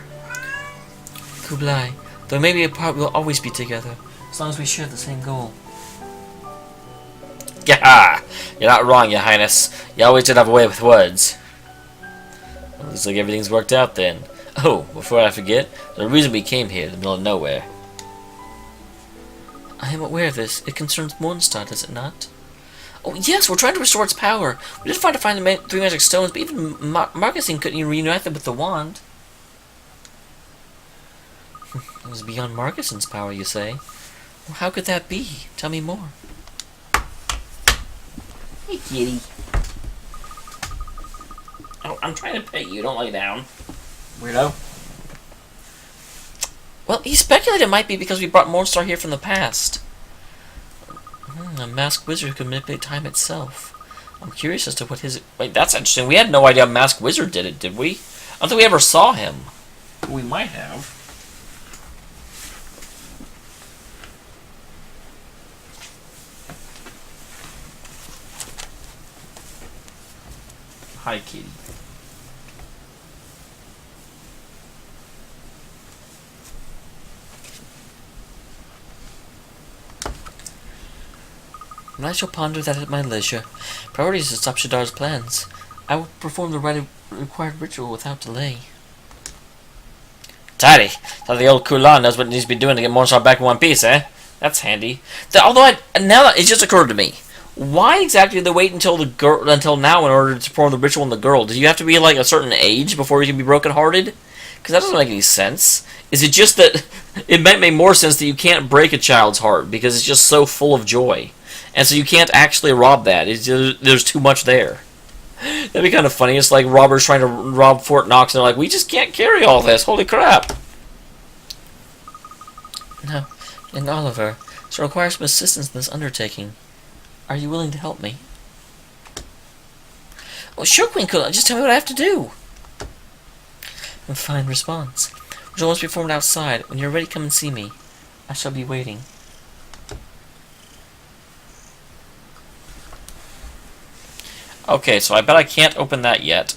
Kublai, though maybe apart, we'll always be together, as long as we share the same goal. Yeah, you're not wrong, Your Highness. You always did have a way with words. Well, looks like everything's worked out then. Oh, before I forget, the reason we came here in the middle of nowhere. I am aware of this. It concerns Mornstar, does it not? Oh, yes, we're trying to restore its power. We did find the 3 magic stones, but even Marcusine couldn't even reunite them with the wand. It was beyond Marcusine's power, you say? Well, how could that be? Tell me more. Hey, kitty. Oh, I'm trying to pet you. Don't lay down. Weirdo. Well, he speculated it might be because we brought Mornstar here from the past. A masked wizard who could manipulate time itself. I'm curious as to what his... Wait, that's interesting. We had no idea a masked wizard did it, did we? I don't think we ever saw him. We might have. Hi, kitty. And I shall ponder that at my leisure. Priority is to stop Shaddar's plans. I will perform the required ritual without delay. Tidy! Thought the old Kulan knows what he needs to be doing to get Mornstar back in one piece, eh? That's handy. Although, now that it just occurred to me, Why exactly did they wait until until now in order to perform the ritual on the girl? Do you have to be like a certain age before you can be brokenhearted? Because that doesn't make any sense. Is it just that it might make more sense that you can't break a child's heart because it's just so full of joy, and so you can't actually rob that? There's too much there. That'd be kind of funny. It's like robbers trying to rob Fort Knox, and they're like, we just can't carry all this. Holy crap! No, and Oliver, so I require some assistance in this undertaking. Are you willing to help me? Well, sure, Queen Kuni. Just tell me what I have to do. A fine response. Ritual must be performed outside. When you're ready, come and see me. I shall be waiting. Okay, so I bet I can't open that yet.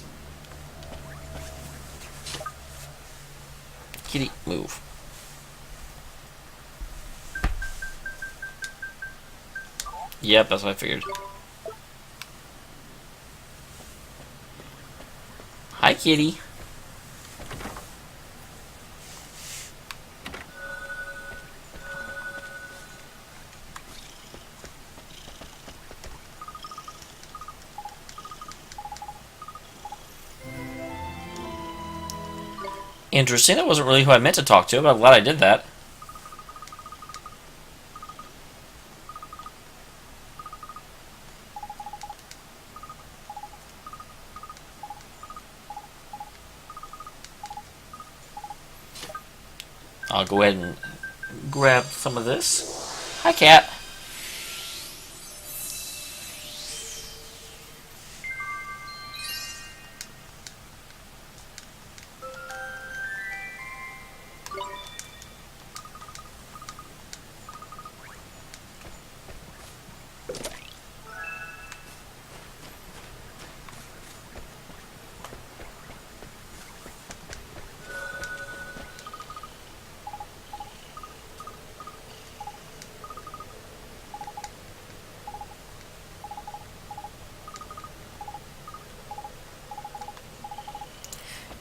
Kitty, move. Yep, that's what I figured. Hi, kitty. Interesting. That wasn't really who I meant to talk to, but I'm glad I did that. I'll go ahead and grab some of this. Hi, cat.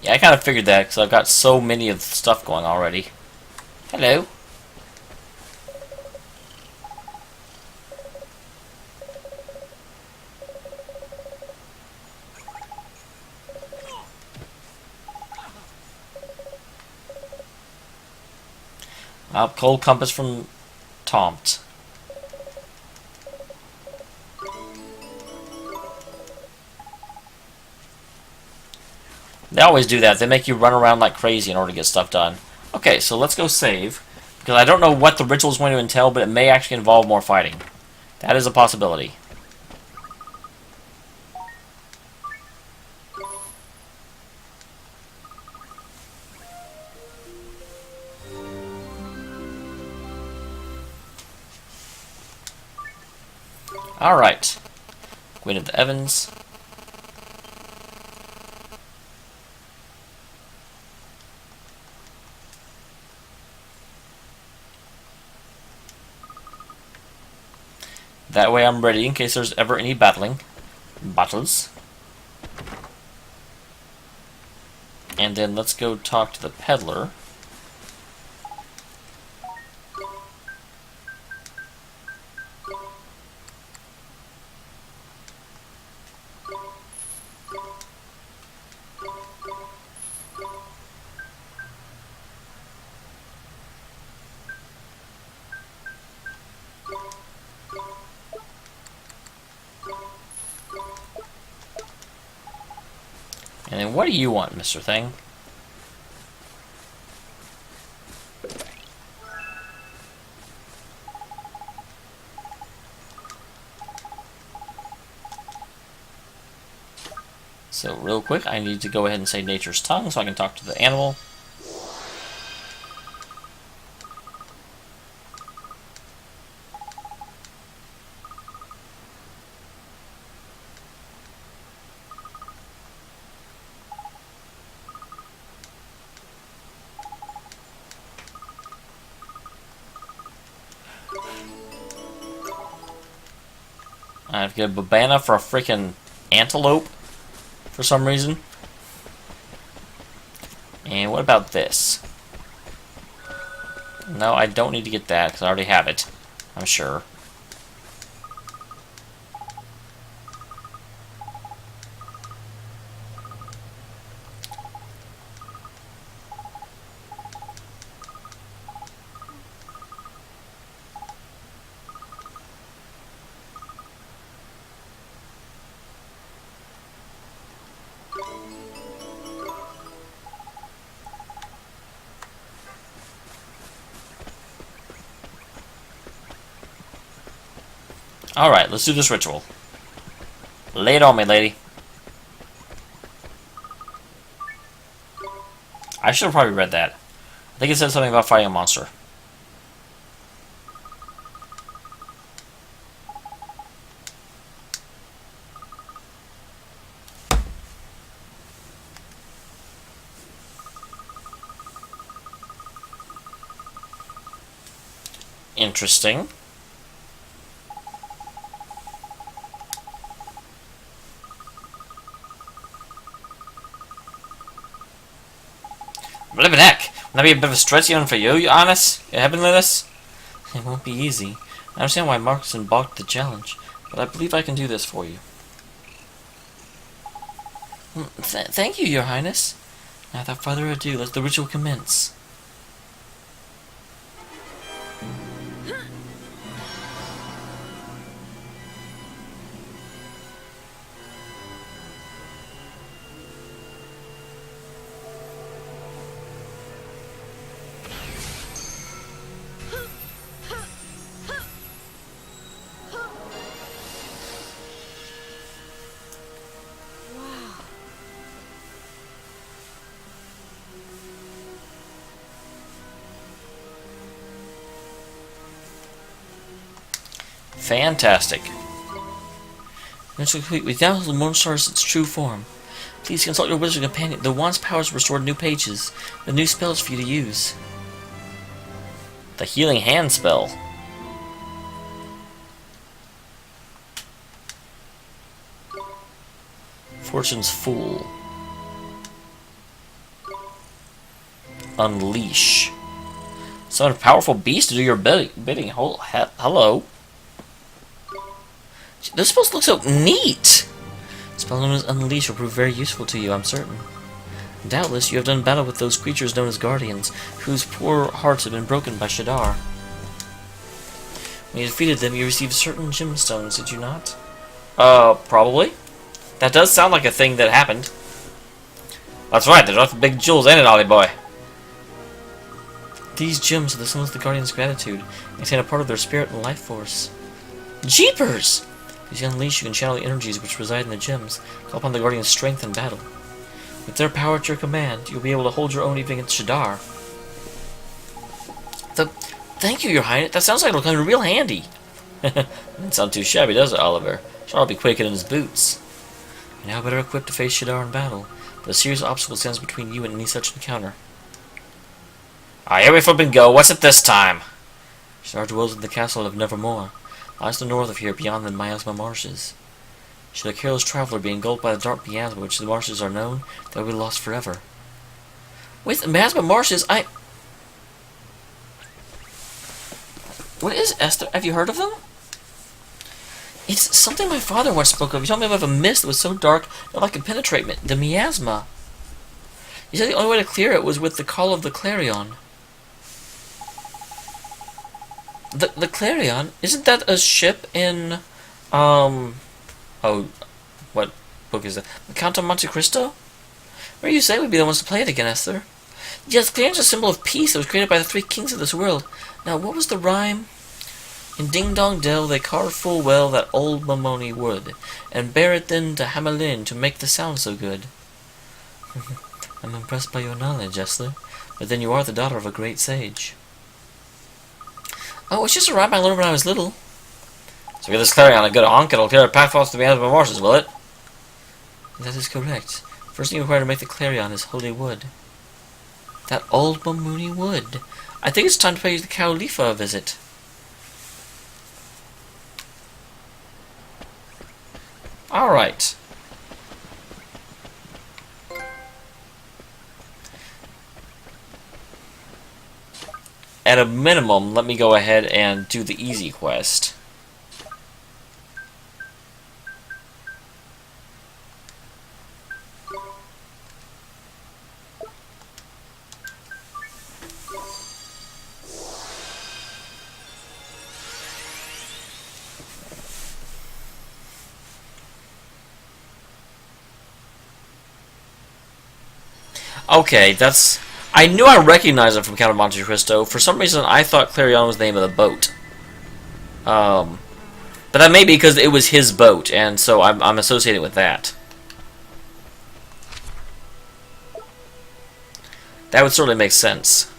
Yeah, I kind of figured that because I've got so many of the stuff going already. Hello. Cold compass from Tomt. They always do that. They make you run around like crazy in order to get stuff done. Okay, so let's go save. Because I don't know what the ritual is going to entail, but it may actually involve more fighting. That is a possibility. Alright. Queen of the Evans. That way I'm ready in case there's ever any battles. And then let's go talk to the peddler. And then what do you want, Mr. Thing? So real quick, I need to go ahead and say nature's tongue so I can talk to the animal. I have to get a babana for a freaking antelope for some reason. And what about this? No, I don't need to get that because I already have it, I'm sure. Alright, let's do this ritual. Lay it on me, lady. I should have probably read that. I think it said something about fighting a monster. Interesting. Flippin' heck! Wouldn't that be a bit of a stretchy one for you, you honest? You heavenliness? It won't be easy. I understand why Markson balked the challenge, but I believe I can do this for you. Thank you, Your Highness. Now, without further ado, let the ritual commence. Fantastic. Ritual complete. We now the moon stars its true form. Please consult your wizard companion. The wand's powers restored new pages. The new spells for you to use. The healing hand spell. Fortune's Fool. Unleash. Summon a powerful beast to do your bidding. Hello. This spell looks so neat! The spell known as Unleash will prove very useful to you, I'm certain. Doubtless, you have done battle with those creatures known as Guardians, whose poor hearts have been broken by Shadar. When you defeated them, you received certain gemstones, did you not? Probably. That does sound like a thing that happened. That's right, there's lots of big jewels in it, Ollie boy. These gems are the symbols of the Guardians' gratitude, and contain a part of their spirit and life force. Jeepers! As you unleash, you can channel the energies which reside in the gems, call upon the Guardian's strength in battle. With their power at your command, you'll be able to hold your own even against Shadar. Thank you, Your Highness. That sounds like it'll come in real handy. Doesn't sound too shabby, does it, Oliver? Shadar will be quaking in his boots. You're now better equipped to face Shadar in battle, but a serious obstacle stands between you and any such encounter. Alright, here we flip go. What's it this time? Shadar dwells in the castle of Nevermore. Lies to the north of here, beyond the Miasma Marshes. Should a careless traveler be engulfed by the dark miasma which the marshes are known, they will be lost forever. With the Miasma Marshes, What is Esther? Have you heard of them? It's something my father once spoke of. He told me about a mist that was so dark that it could penetrate the miasma. He said the only way to clear it was with the call of the Clarion. The Clarion? Isn't that a ship in, oh, what book is that? The Count of Monte Cristo? Where you say we'd be the ones to play it again, Esther? Yes, Clarion's a symbol of peace that was created by the three kings of this world. Now, what was the rhyme? In Ding Dong Dell they carved full well that old Mamoni wood, and bear it then to Hamelin to make the sound so good. I'm impressed by your knowledge, Esther, but then you are the daughter of a great sage. Oh, it's just a rhyme I learned when I was little. So get this Clarion a good honk, it'll clear a path off to the Miasma Marshes, will it? That is correct. First thing you require to make the Clarion is holy wood. That old Mamoni wood. I think it's time to pay the Khalifa a visit. Alright. At a minimum, let me go ahead and do the easy quest. Okay, that's... I knew I recognized it from Count of Monte Cristo. For some reason, I thought Clarion was the name of the boat. But that may be because it was his boat, and so I'm associated with that. That would certainly make sense.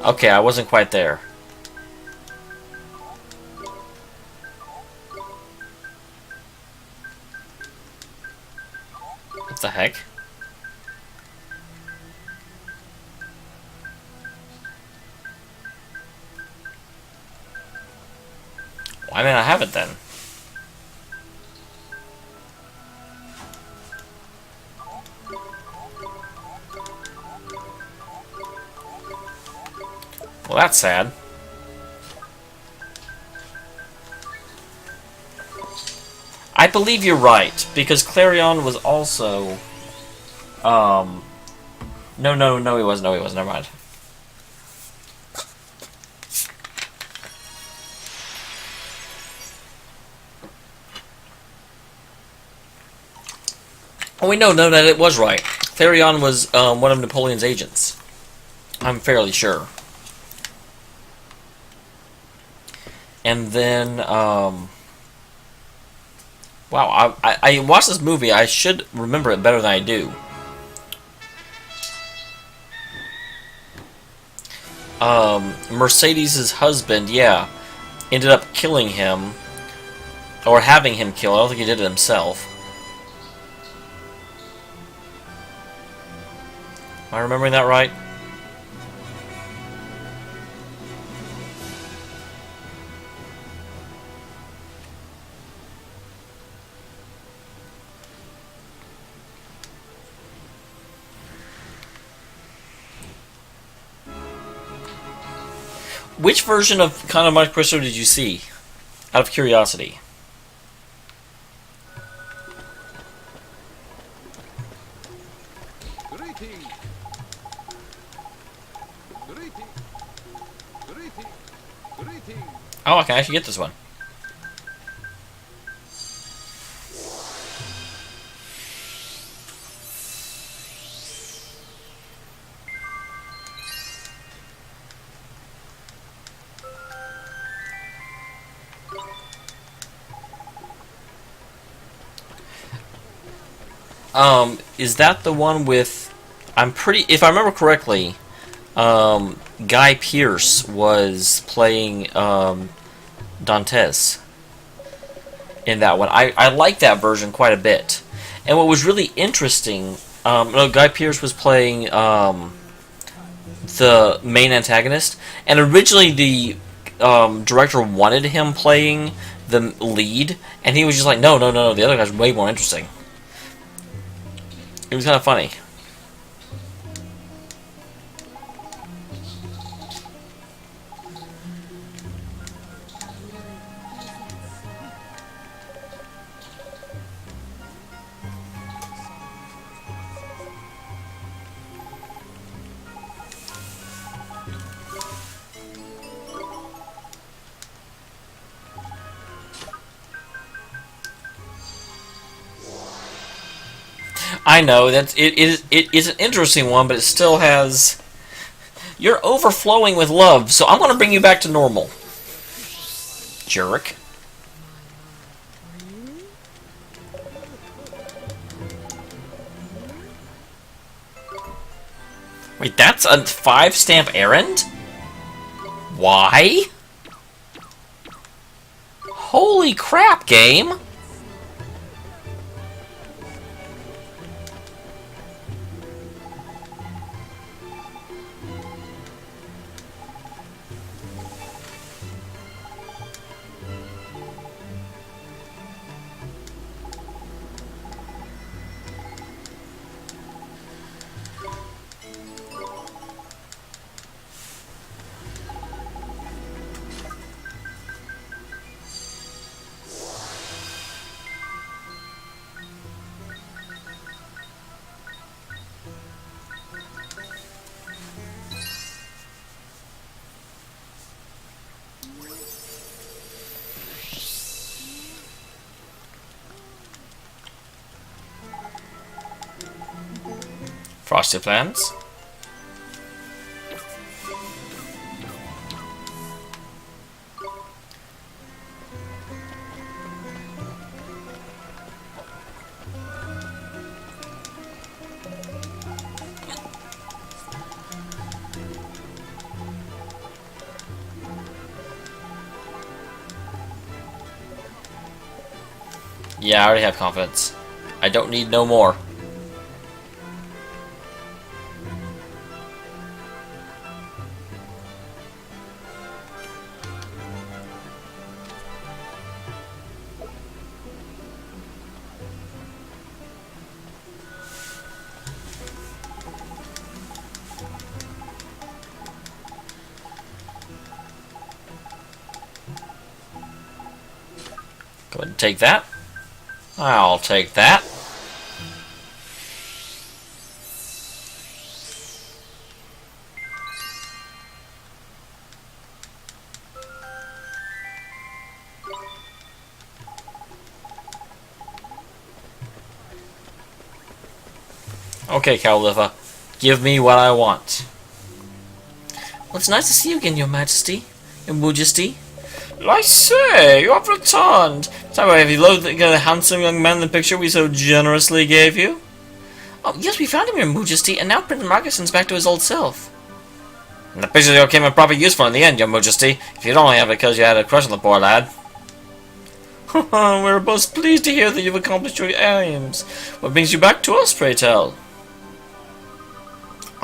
Okay, I wasn't quite there. What the heck? Why didn't I have it then? Well, that's sad. I believe you're right, because Clarion was also... No, he wasn't. No, he wasn't. Never mind. Oh, wait, no, that it was right. Clarion was one of Napoleon's agents. I'm fairly sure. And then, wow, I watched this movie. I should remember it better than I do. Mercedes' husband, yeah, ended up killing him, or having him killed. I don't think he did it himself. Am I remembering that right? Which version of Count of Monte Cristo did you see? Out of curiosity. Oh, I can actually get this one. Is that the one with... I'm pretty... If I remember correctly, Guy Pearce was playing Dantes in that one. I like that version quite a bit. And what was really interesting... no, Guy Pearce was playing the main antagonist. And originally the director wanted him playing the lead. And he was just like, no, the other guy's way more interesting. It was kind of funny. I know that it is an interesting one, but it still has... You're overflowing with love, so I'm going to bring you back to normal. Jerk. Wait, that's a 5-stamp errand? Why? Holy crap, game! Frosty plans. Yeah, I already have confidence. I don't need no more. Go ahead and take that. I'll take that. Okay, Califa. Give me what I want. Well, it's nice to see you again, Your Majesty. Your Majesty. I say, you have returned. Sorry, have you loathed the handsome young man in the picture we so generously gave you? Oh, yes, we found him, Your Majesty, and now Prince Marcuson's back to his old self. And the picture came in proper useful in the end, Your Majesty, if you'd only have it because you had a crush on the poor lad. We're most pleased to hear that you've accomplished your aims. What brings you back to us, pray tell?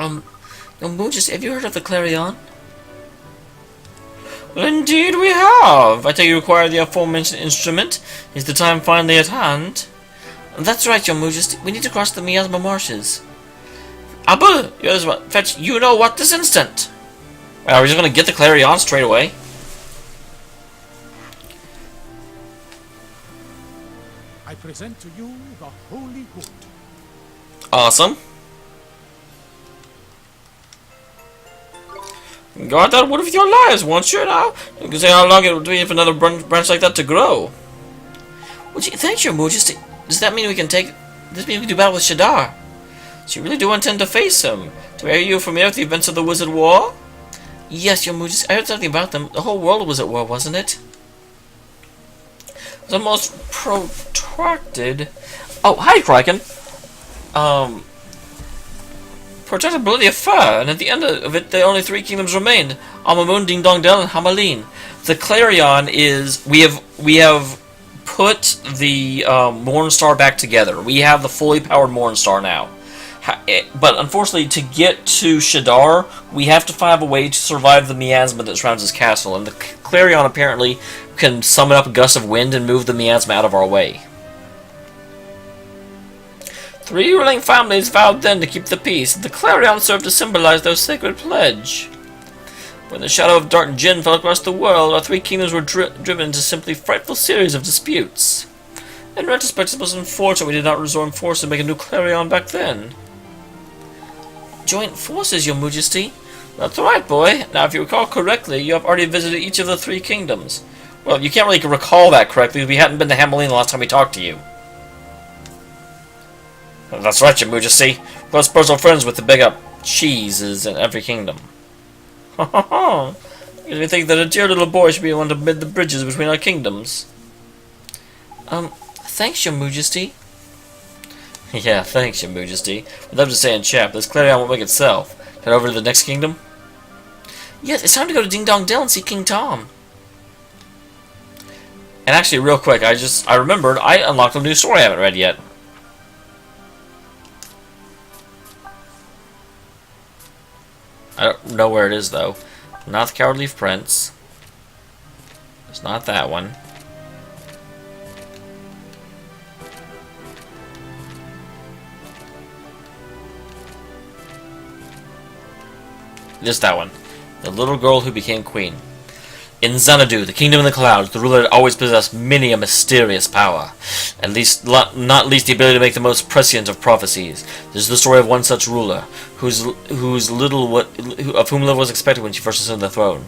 Your Majesty, have you heard of the Clarion? Well, indeed we have. I take you require the aforementioned instrument. Is the time finally at hand? That's right, Your Majesty. We need to cross the Miasma Marshes. Abu, fetch you know what this instant. Are we just gonna get the Clarion straight away? I present to you the Holy Wood. Awesome. Guard that wood with your lives, won't you now? You can say how long it will be for another branch like that to grow. Well, gee, thanks, Your Majesty. Does that mean we can take... Does mean we can do battle with Shadar? So you really do intend to face him? Are you familiar with the events of the Wizard War? Yes, Your Majesty. I heard something about them. The whole world was at war, wasn't it? It was the most protracted... Oh, hi, Kraken. Protracted bloody affair, and at the end of it, the only 3 kingdoms remained: Amamun, Ding Dong Del, and Hamalin. The Clarion is we have put the Mornstar back together. We have the fully powered Mornstar now. But unfortunately, to get to Shadar, we have to find a way to survive the miasma that surrounds his castle, and the Clarion apparently can summon up a gust of wind and move the miasma out of our way. 3 ruling families vowed then to keep the peace, and the Clarion served to symbolize their sacred pledge. When the shadow of dark Jinn fell across the world, our 3 kingdoms were driven into simply frightful series of disputes. In retrospect, it was unfortunate we did not resort in force to make a new Clarion back then. Joint forces, Your Majesty? That's right, boy. Now, if you recall correctly, you have already visited each of the 3 kingdoms. Well, you can't really recall that correctly, because we hadn't been to Hamelin the last time we talked to you. That's right, Your Majesty. Close personal friends with the big up cheeses in every kingdom. Ha ha ha! Because we think that a dear little boy should be the one to bid the bridges between our kingdoms. Thanks, Your Majesty. Yeah, thanks, Your Majesty. I'd love to say in chap, this Clarion won't make itself. Head over to the next kingdom? Yes, it's time to go to Ding Dong Dell and see King Tom. And actually, real quick, I remembered I unlocked a new story I haven't read yet. I don't know where it is, though. Not the Cowardly Prince. It's not that one. Just that one. The little girl who became queen. In Xanadu, the kingdom in the clouds, the ruler had always possessed many a mysterious power. At least, not least the ability to make the most prescient of prophecies. This is the story of one such ruler, of whom little was expected when she first ascended the throne.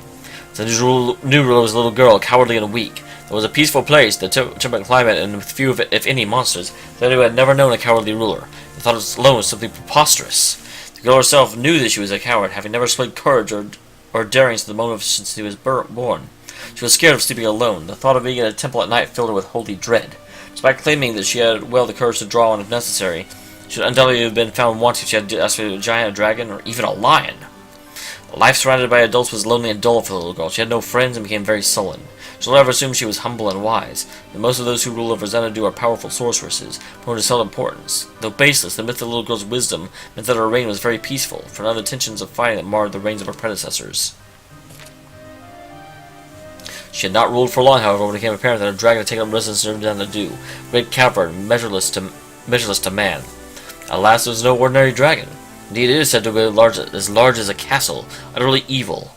Xanadu's new ruler was a little girl, cowardly and weak. It was a peaceful place, the temperate climate, and with few, if any, monsters. Xanadu had never known a cowardly ruler. The thought of it alone was simply preposterous. The girl herself knew that she was a coward, having never displayed courage or daring since the moment since he was born. She was scared of sleeping alone. The thought of being in a temple at night filled her with holy dread. Despite claiming that she had the courage to draw on if necessary, she would undoubtedly have been found wanting if she had asked for a giant, a dragon, or even a lion. Life surrounded by adults was lonely and dull for the little girl. She had no friends and became very sullen. She'll never assume she was humble and wise, and most of those who rule over Xanadu are powerful sorceresses, prone to self-importance. Though baseless, the myth of the little girl's wisdom meant that her reign was very peaceful, for none of the tensions of fighting that marred the reigns of her predecessors. She had not ruled for long, however, when it became apparent that a dragon had taken up residence in Xanadu, a great cavern, measureless to man. Alas, it was no ordinary dragon. Indeed, it is said to be as large as a castle, utterly evil.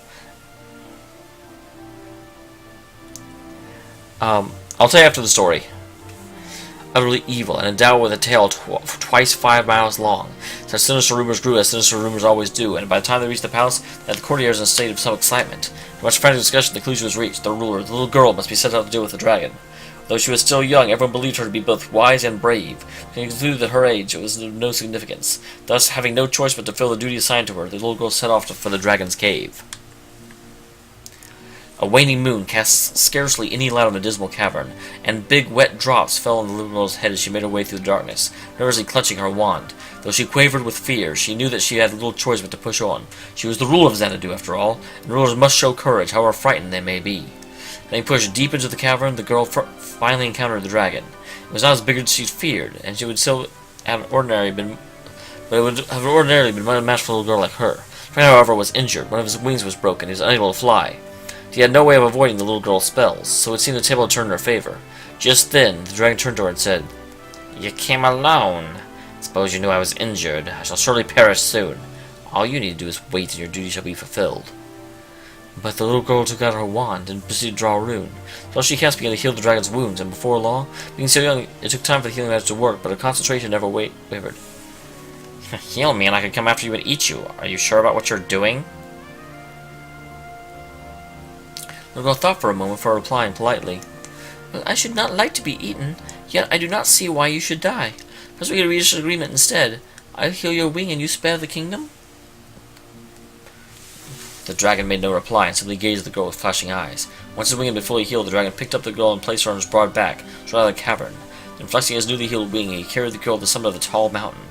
I'll tell you after the story. Utterly evil, and endowed with a tail twice 5 miles long. Such sinister rumors grew, as sinister rumors always do, and by the time they reached the palace, they had the courtiers in a state of some excitement. In much frantic discussion, the conclusion was reached. The ruler, the little girl, must be sent out to deal with the dragon. Though she was still young, everyone believed her to be both wise and brave. They concluded that her age was of no significance. Thus, having no choice but to fill the duty assigned to her, the little girl set off for the dragon's cave. A waning moon cast scarcely any light on the dismal cavern, and big wet drops fell on the little girl's head as she made her way through the darkness, nervously clutching her wand. Though she quavered with fear, she knew that she had little choice but to push on. She was the ruler of Xanadu, after all, and rulers must show courage, however frightened they may be. Having pushed deep into the cavern, the girl finally encountered the dragon. It was not as big as she feared, and she would still have ordinarily been unmatched for a little girl like her. The dragon, however, was injured. One of his wings was broken. He was unable to fly. He had no way of avoiding the little girl's spells, so it seemed the table had turned in her favor. Just then, the dragon turned to her and said, "You came alone. Suppose you knew I was injured. I shall surely perish soon. All you need to do is wait, and your duty shall be fulfilled." But the little girl took out her wand and proceeded to draw a rune. The spell she cast began to heal the dragon's wounds, and before long, being so young, it took time for the healing magic to work, but her concentration never wavered. "Heal me, and I can come after you and eat you. Are you sure about what you're doing?" The girl thought for a moment before replying politely. "Well, I should not like to be eaten, yet I do not see why you should die. Perhaps we could reach an agreement instead. I'll heal your wing and you spare the kingdom?" The dragon made no reply and simply gazed at the girl with flashing eyes. Once his wing had been fully healed, the dragon picked up the girl and placed her on his broad back, straight out of the cavern. Then, flexing his newly healed wing, he carried the girl to the summit of the tall mountain.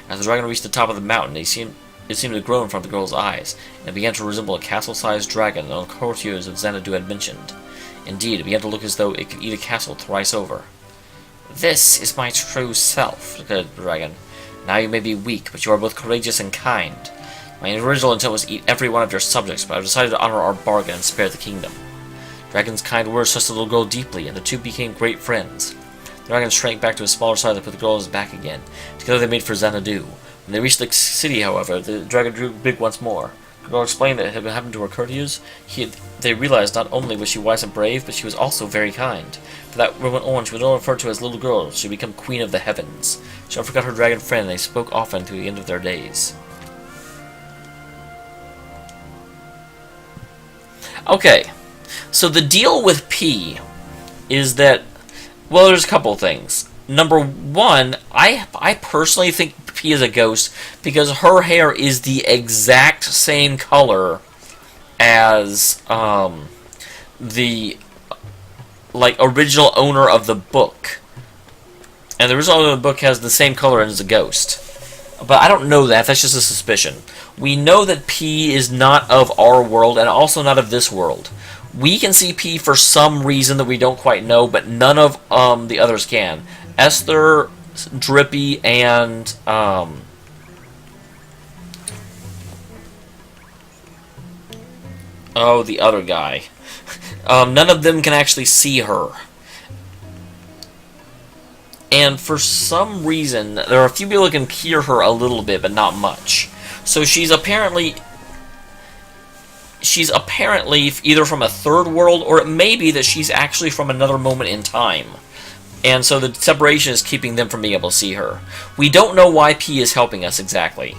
As the dragon reached the top of the mountain, it seemed to grow in front of the girl's eyes, and it began to resemble a castle-sized dragon that the courtiers of Xanadu had mentioned. Indeed, it began to look as though it could eat a castle thrice over. "This is my true self," declared the dragon. "Now you may be weak, but you are both courageous and kind. My original intent was to eat every one of your subjects, but I've decided to honor our bargain and spare the kingdom." The dragon's kind words touched the little girl deeply, and the two became great friends. The dragon shrank back to his smaller size and put the girl on his back again. Together they made for Xanadu. When they reached the city, however, the dragon grew big once more. The girl explained that it had happened to her courtiers. They realized not only was she wise and brave, but she was also very kind. From that moment on, she was no longer referred to as little girl. She had become queen of the heavens. She never forgot her dragon friend, and they spoke often to the end of their days. Okay, so the deal with P is that, well, there's a couple of things. Number one, I personally think P is a ghost because her hair is the exact same color as the original owner of the book, and the original owner of the book has the same color as a ghost. but I don't know that. That's just a suspicion. We know that P is not of our world and also not of this world. We can see P for some reason that we don't quite know, but none of the others can. Esther, Drippy, and oh, the other guy. None of them can actually see her. And for some reason, there are a few people who can hear her a little bit, but not much. So she's apparently either from a third world, or it may be that she's actually from another moment in time. And so the separation is keeping them from being able to see her. We don't know why P is helping us exactly.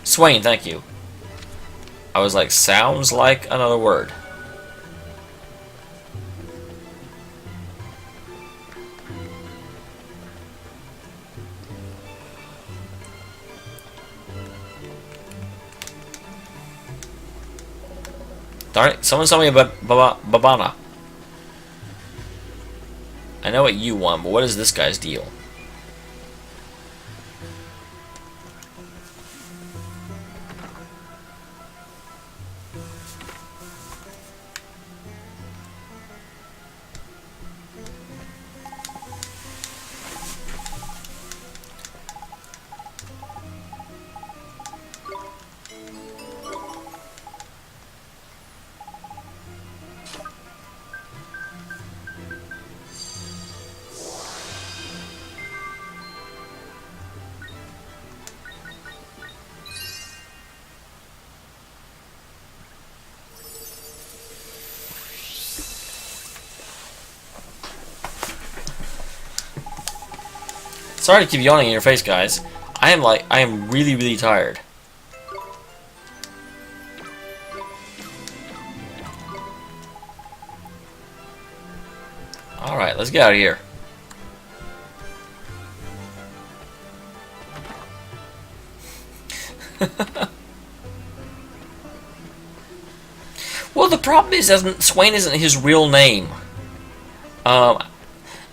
Swain, thank you. I was like, sounds like another word. Darn it, someone tell me about Babana. I know what you want, but what is this guy's deal? Sorry to keep yawning in your face, guys. I am really, really tired. Alright, let's get out of here. Well, the problem is, Swain isn't his real name.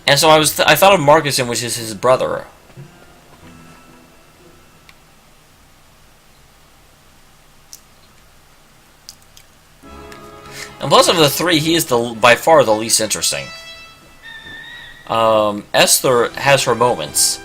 And so I thought of Marcuson, which is his brother. And plus of the three, he is by far the least interesting. Esther has her moments.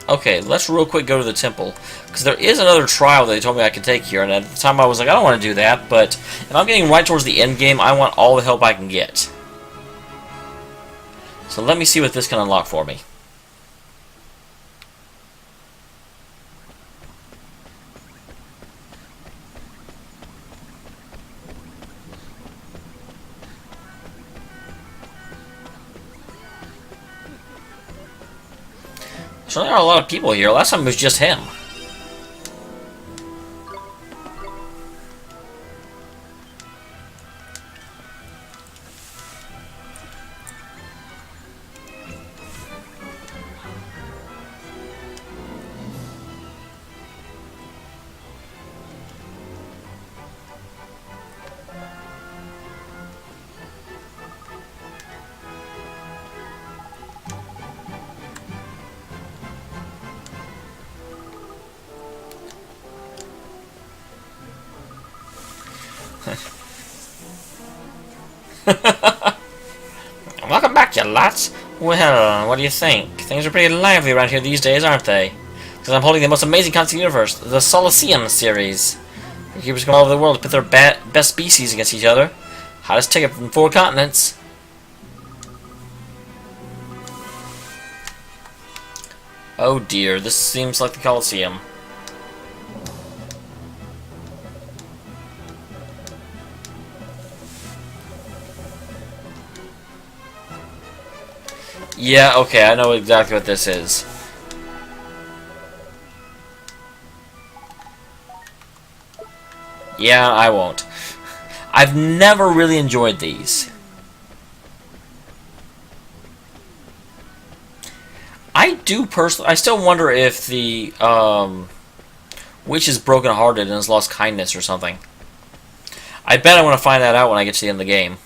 Okay, let's real quick go to the temple, because there is another trial that they told me I could take here, and at the time I was like, I don't want to do that, but if I'm getting right towards the end game, I want all the help I can get. So let me see what this can unlock for me. So there are a lot of people here. Last time it was just him. Welcome back, you lots. Well, what do you think? Things are pretty lively around here these days, aren't they? Because I'm holding the most amazing concert in the universe, the Solaceum series. The keepers come all over the world to pit their best species against each other. Hottest ticket from 4 continents. Oh dear, this seems like the Colosseum. Yeah, okay, I know exactly what this is. Yeah, I won't. I've never really enjoyed these. I do personally. I still wonder if the witch is broken-hearted and has lost kindness or something. I bet I'm going to find that out when I get to the end of the game.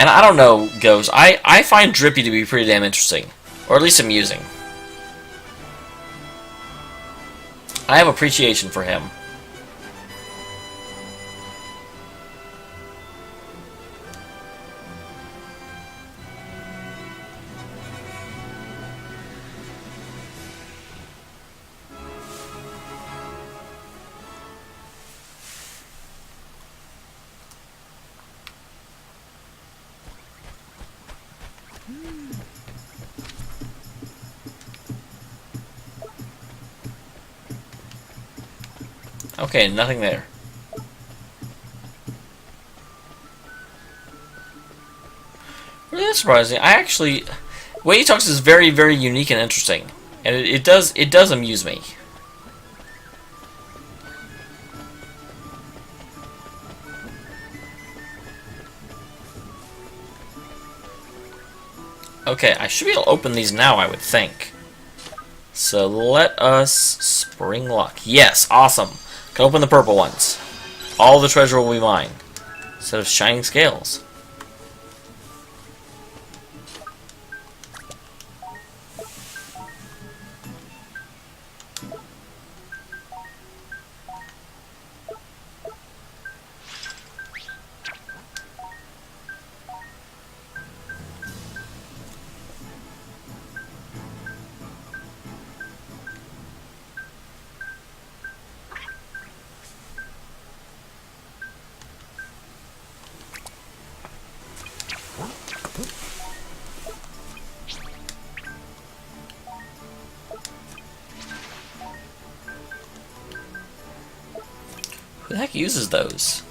And I don't know, Ghost. I find Drippy to be pretty damn interesting. Or at least amusing. I have appreciation for him. Okay, nothing there. Really surprising. I actually, the way he talks is very, very unique and interesting, and it does amuse me. Okay, I should be able to open these now, I would think. So let us spring luck. Yes, awesome. Can open the purple ones. All the treasure will be mine. Instead of shining scales. Who the heck uses those?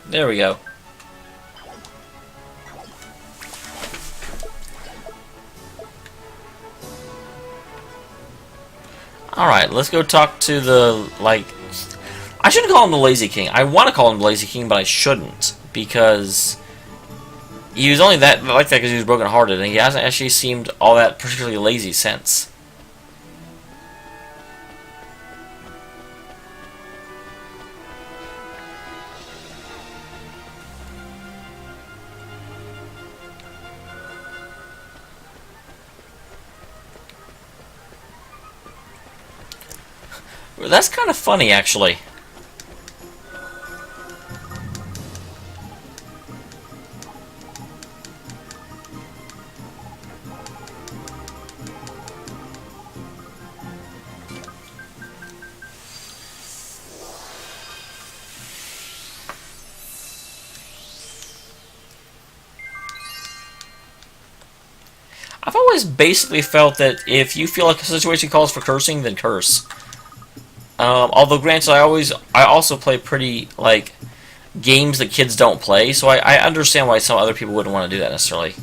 There we go. Alright, let's go talk to the, like... I shouldn't call him the Lazy King. I want to call him the Lazy King, but I shouldn't. Because... he was only like that because he was broken-hearted, and he hasn't actually seemed all that particularly lazy since. That's kind of funny, actually. I've always basically felt that if you feel like a situation calls for cursing, then curse. Although, granted, I also play pretty, like, games that kids don't play, so I understand why some other people wouldn't want to do that necessarily.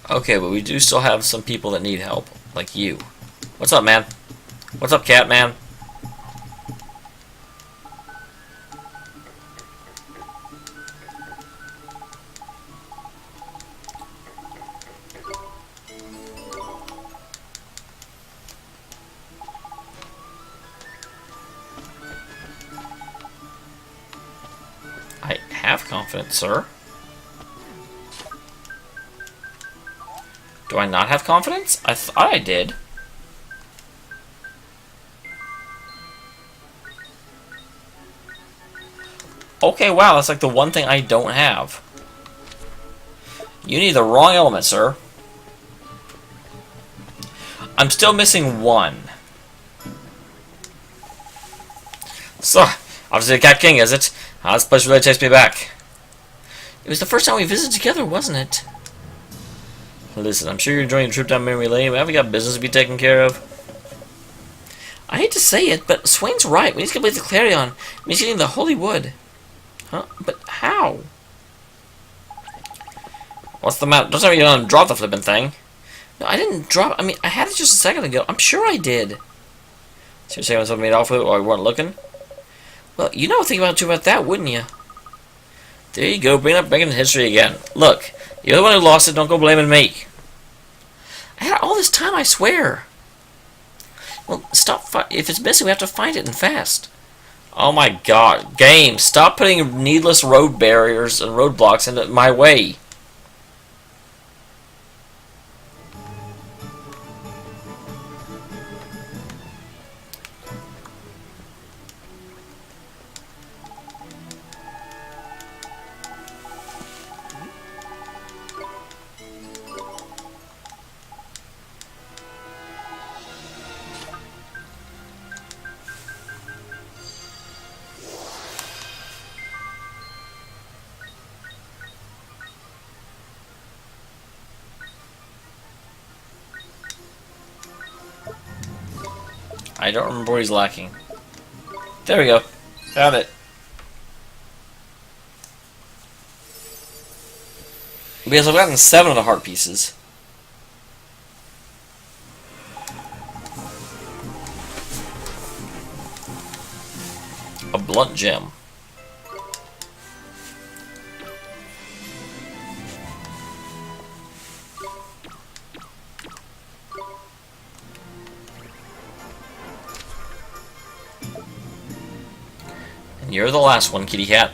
Okay, but we do still have some people that need help, like you. What's up, man? What's up, cat man? I have confidence, sir. Do I not have confidence? I thought I did. Okay, wow, that's like the one thing I don't have. You need the wrong element, sir. I'm still missing one. So, obviously the Cat King, is it? This place really takes me back. It was the first time we visited together, wasn't it? Listen, I'm sure you're enjoying the trip down memory lane, but haven't got business to be taken care of. I hate to say it, but Swain's right. We need to complete the Clarion. It means getting the Holy Wood. Huh? But how? What's the matter? Don't tell me you don't drop the flippin' thing. No, I didn't drop. I mean, I had it just a second ago. I'm sure I did. So you're saying something made off with it while we weren't looking? Well, you know, think about that, wouldn't you? There you go, bringing history again. Look, you're the one who lost it. Don't go blaming me. I had it all this time, I swear. Well, stop. If it's missing, we have to find it and fast. Oh my God, game! Stop putting needless road barriers and roadblocks into my way. I don't remember what he's lacking. There we go. Found it. Because I've gotten 7 of the heart pieces. A blunt gem. And you're the last one, kitty cat.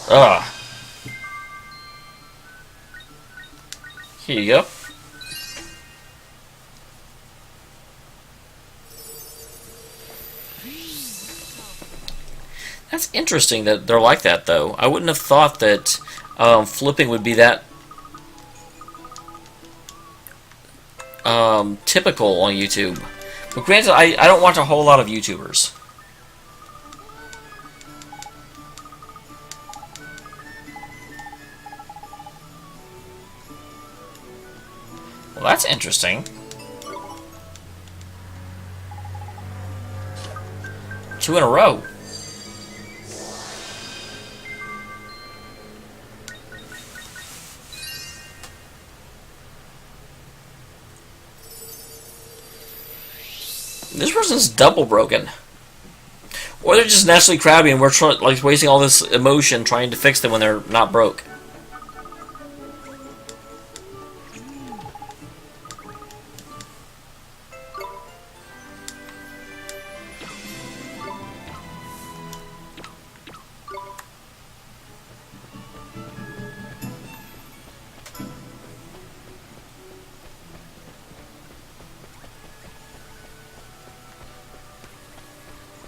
Ugh. Here you go. That's interesting that they're like that, though. I wouldn't have thought that flipping would be that typical on YouTube. But granted, I don't watch a whole lot of YouTubers. Well, that's interesting. 2 in a row. This person's double broken. Or they're just naturally crabby and we're like wasting all this emotion trying to fix them when they're not broke.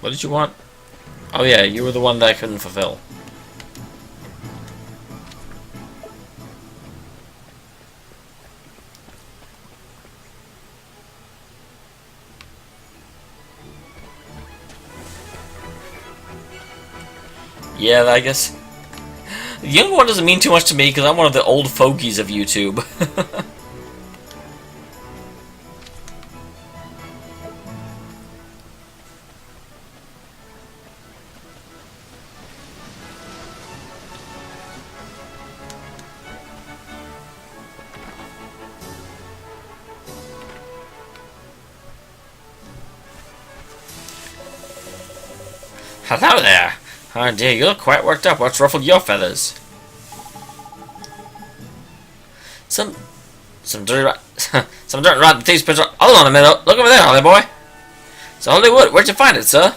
What did you want? Oh yeah, you were the one that I couldn't fulfill. Yeah, I guess. The younger one doesn't mean too much to me because I'm one of the old fogies of YouTube. Hello there! Oh dear, you look quite worked up. What's ruffled your feathers? Some dirty some dirt rotten thief's picture. Hold on a minute. Look over there, Holly boy. So Hollywood, where'd you find it, sir?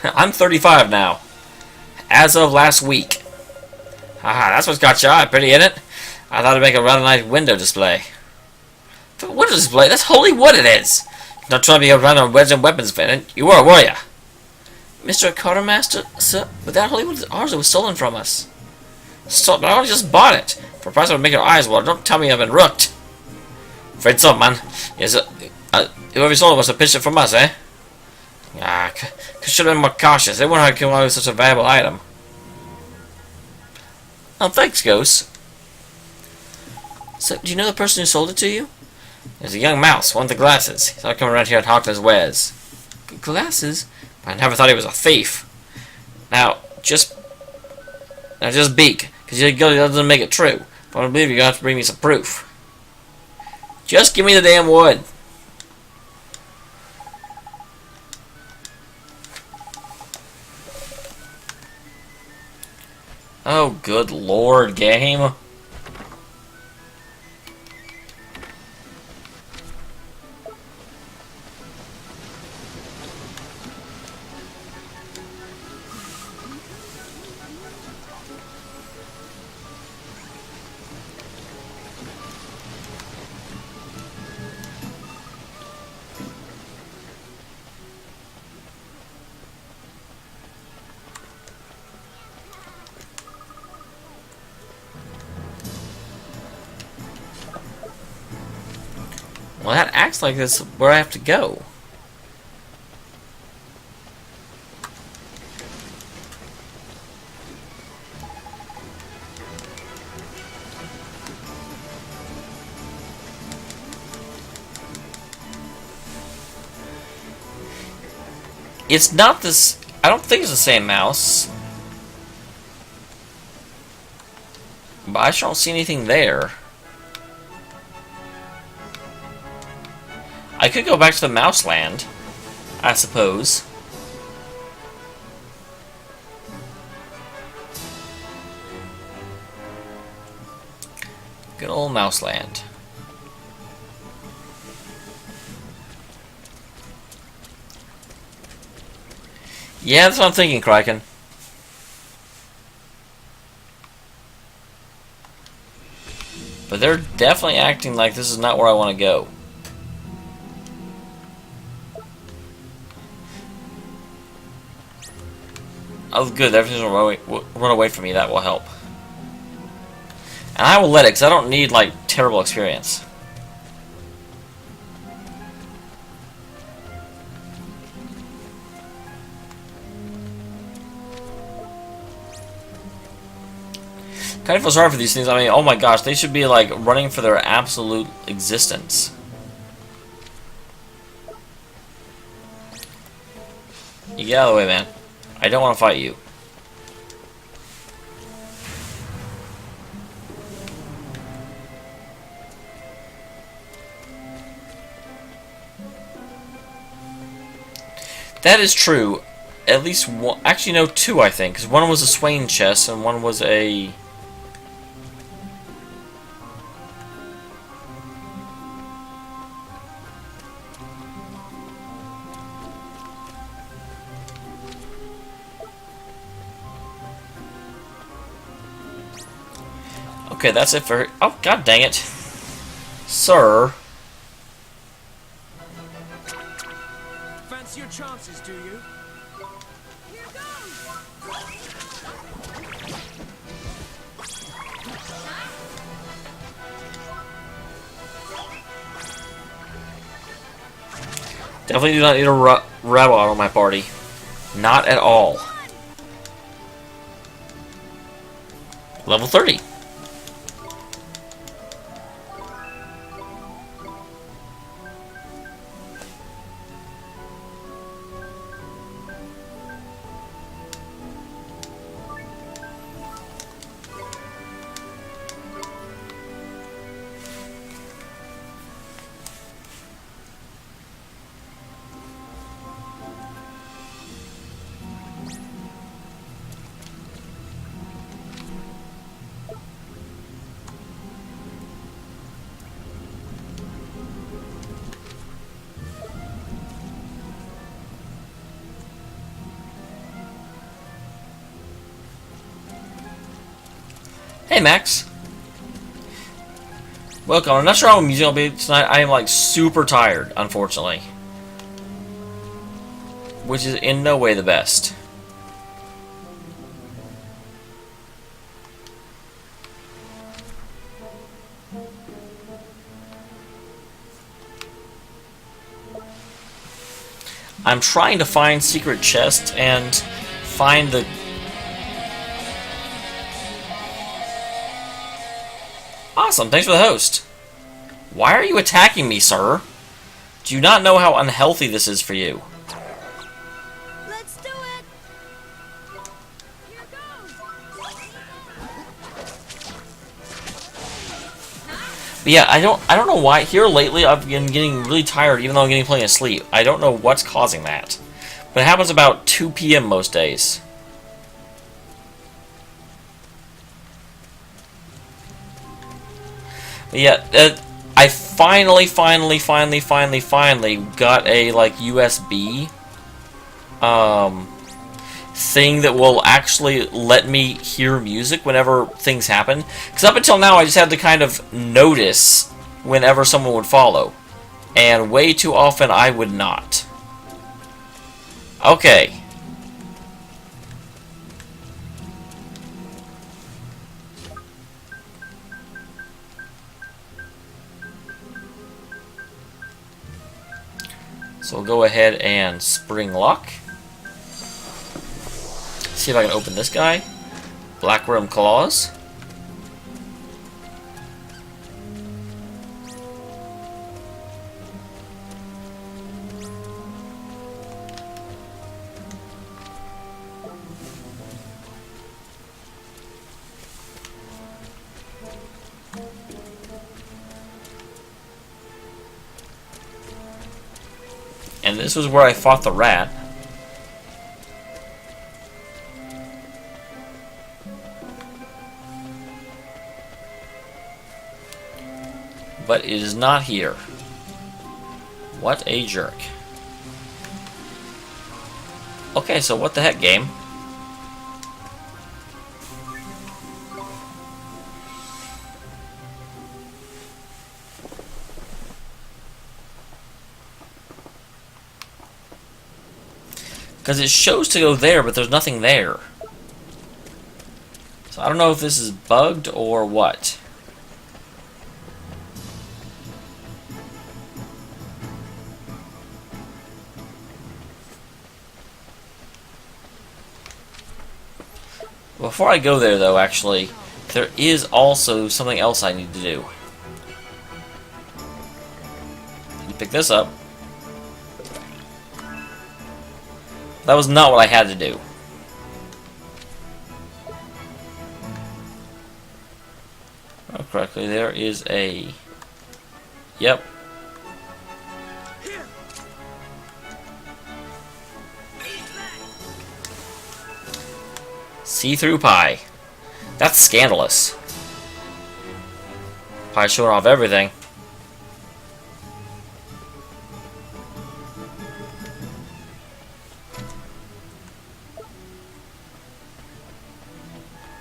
I'm 35 now. As of last week. Haha, that's what's got your eye pretty, in it? I thought it'd make a rather nice window display. Window display? That's holy wood it is! Not trying to be a random wedge and weapons fan. You were ya? Mr. Quartermaster, sir, but that Hollywood ours was stolen from us. But I only just bought it. For a price that would make your eyes water. Don't tell me I've been rooked. Afraid so, man. Yes, whoever stole it must have pitched it from us, eh? Ah, should have been more cautious. They wouldn't have come out with such a valuable item. Oh, thanks, Ghost. So, do you know the person who sold it to you? There's a young mouse, one with the glasses. He started coming around here and hawking his wares. Glasses? I never thought he was a thief. Now, just beak, because your guilty doesn't make it true. If I don't believe you, you're going to have to bring me some proof. Just give me the damn wood. Oh, good lord, game. Well, that acts like this is where I have to go. It's not this... I don't think it's the same mouse. But I don't see anything there. I could go back to the mouse land, I suppose. Good old mouse land. Yeah, that's what I'm thinking, Kraken. But they're definitely acting like this is not where I want to go. Oh, good. Everything's will run away from me. That will help. And I will let it, because I don't need, like, terrible experience. Kind of feel sorry for these things. I mean, oh my gosh, they should be, like, running for their absolute existence. You get out of the way, man. I don't want to fight you. That is true. At least one... Actually, no, two, I think. Because one was a Swain chest and one was a... Okay, that's it for... Oh, god dang it. Sir. Fancy your chances, do you? Definitely do not need a rebel out of my party. Not at all. Level 30. Hey, Max. Welcome. I'm not sure how amusing I'll be tonight. I am, like, super tired, unfortunately. which is in no way the best. I'm trying to find secret chests and find the... Awesome, thanks for the host. Why are you attacking me, sir? Do you not know how unhealthy this is for you? Let's do it. Here goes. But yeah, I don't know why. Here lately, I've been getting really tired, even though I'm getting plenty of sleep. I don't know what's causing that. But it happens about 2 p.m. most days. But yeah, I finally got a, like, USB thing that will actually let me hear music whenever things happen. Because up until now, I just had to kind of notice whenever someone would follow. And way too often, I would not. Okay. So we'll go ahead and spring lock. See if I can open this guy. Black Worm Claws. And this was where I fought the rat. But it is not here. What a jerk. Okay, so what the heck, game? Because it shows to go there, but there's nothing there. So I don't know if this is bugged or what. Before I go there, though, actually, there is also something else I need to do. You pick this up. That was not what I had to do. Oh, correctly, there is a... Yep. See-through pie. That's scandalous. Pie showing off everything.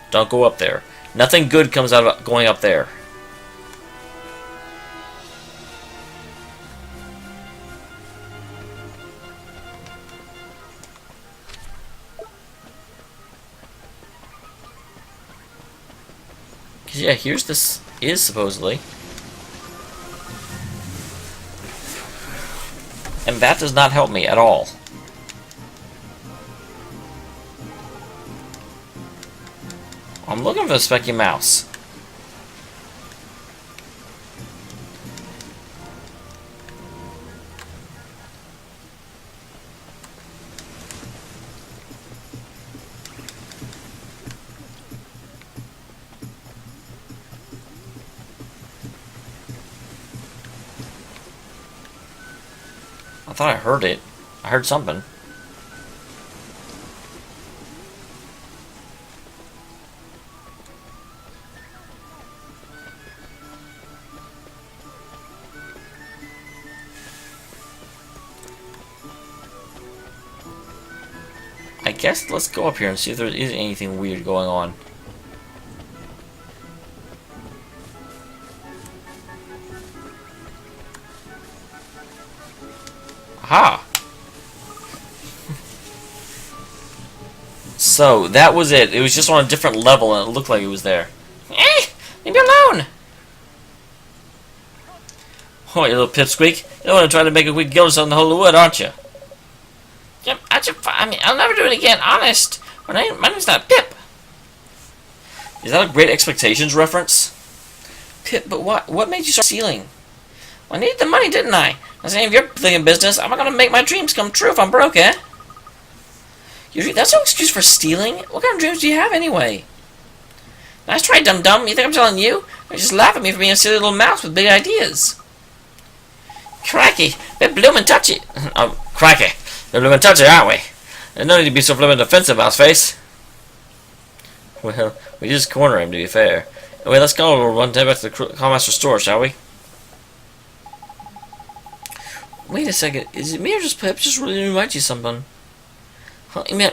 Don't go up there. Nothing good comes out of going up there. Yeah, here's this is supposedly. And that does not help me at all. I'm looking for the Specky Mouse. I thought I heard it. I heard something. I guess let's go up here and see if there is anything weird going on. Aha! So, that was it. It was just on a different level, and it looked like it was there. Leave me alone! Oh, you little pipsqueak. You want to try to make a quick gill or something in the hole of the wood, aren't you? Yep, I'll never do it again, honest. My name's not Pip. Is that a Great Expectations reference? Pip, but what made you start stealing? Well, I needed the money, didn't I? I said, if you're thinking business, I'm not going to make my dreams come true if I'm broke, eh? That's no excuse for stealing. What kind of dreams do you have, anyway? Nice try, dum-dum. You think I'm telling you? Or just laugh at me for being a silly little mouse with big ideas. Cracky. They're bloomin' touchy. Oh, cracky. They're bloomin' touchy, aren't we? There's no need to be so bloomin' defensive, mouse face. Well, we just corner him, to be fair. Anyway, let's go, little run. Head back to the Callmaster store, shall we? Wait a second. Is it me or just Pip just really invite you something? Huh, you mean...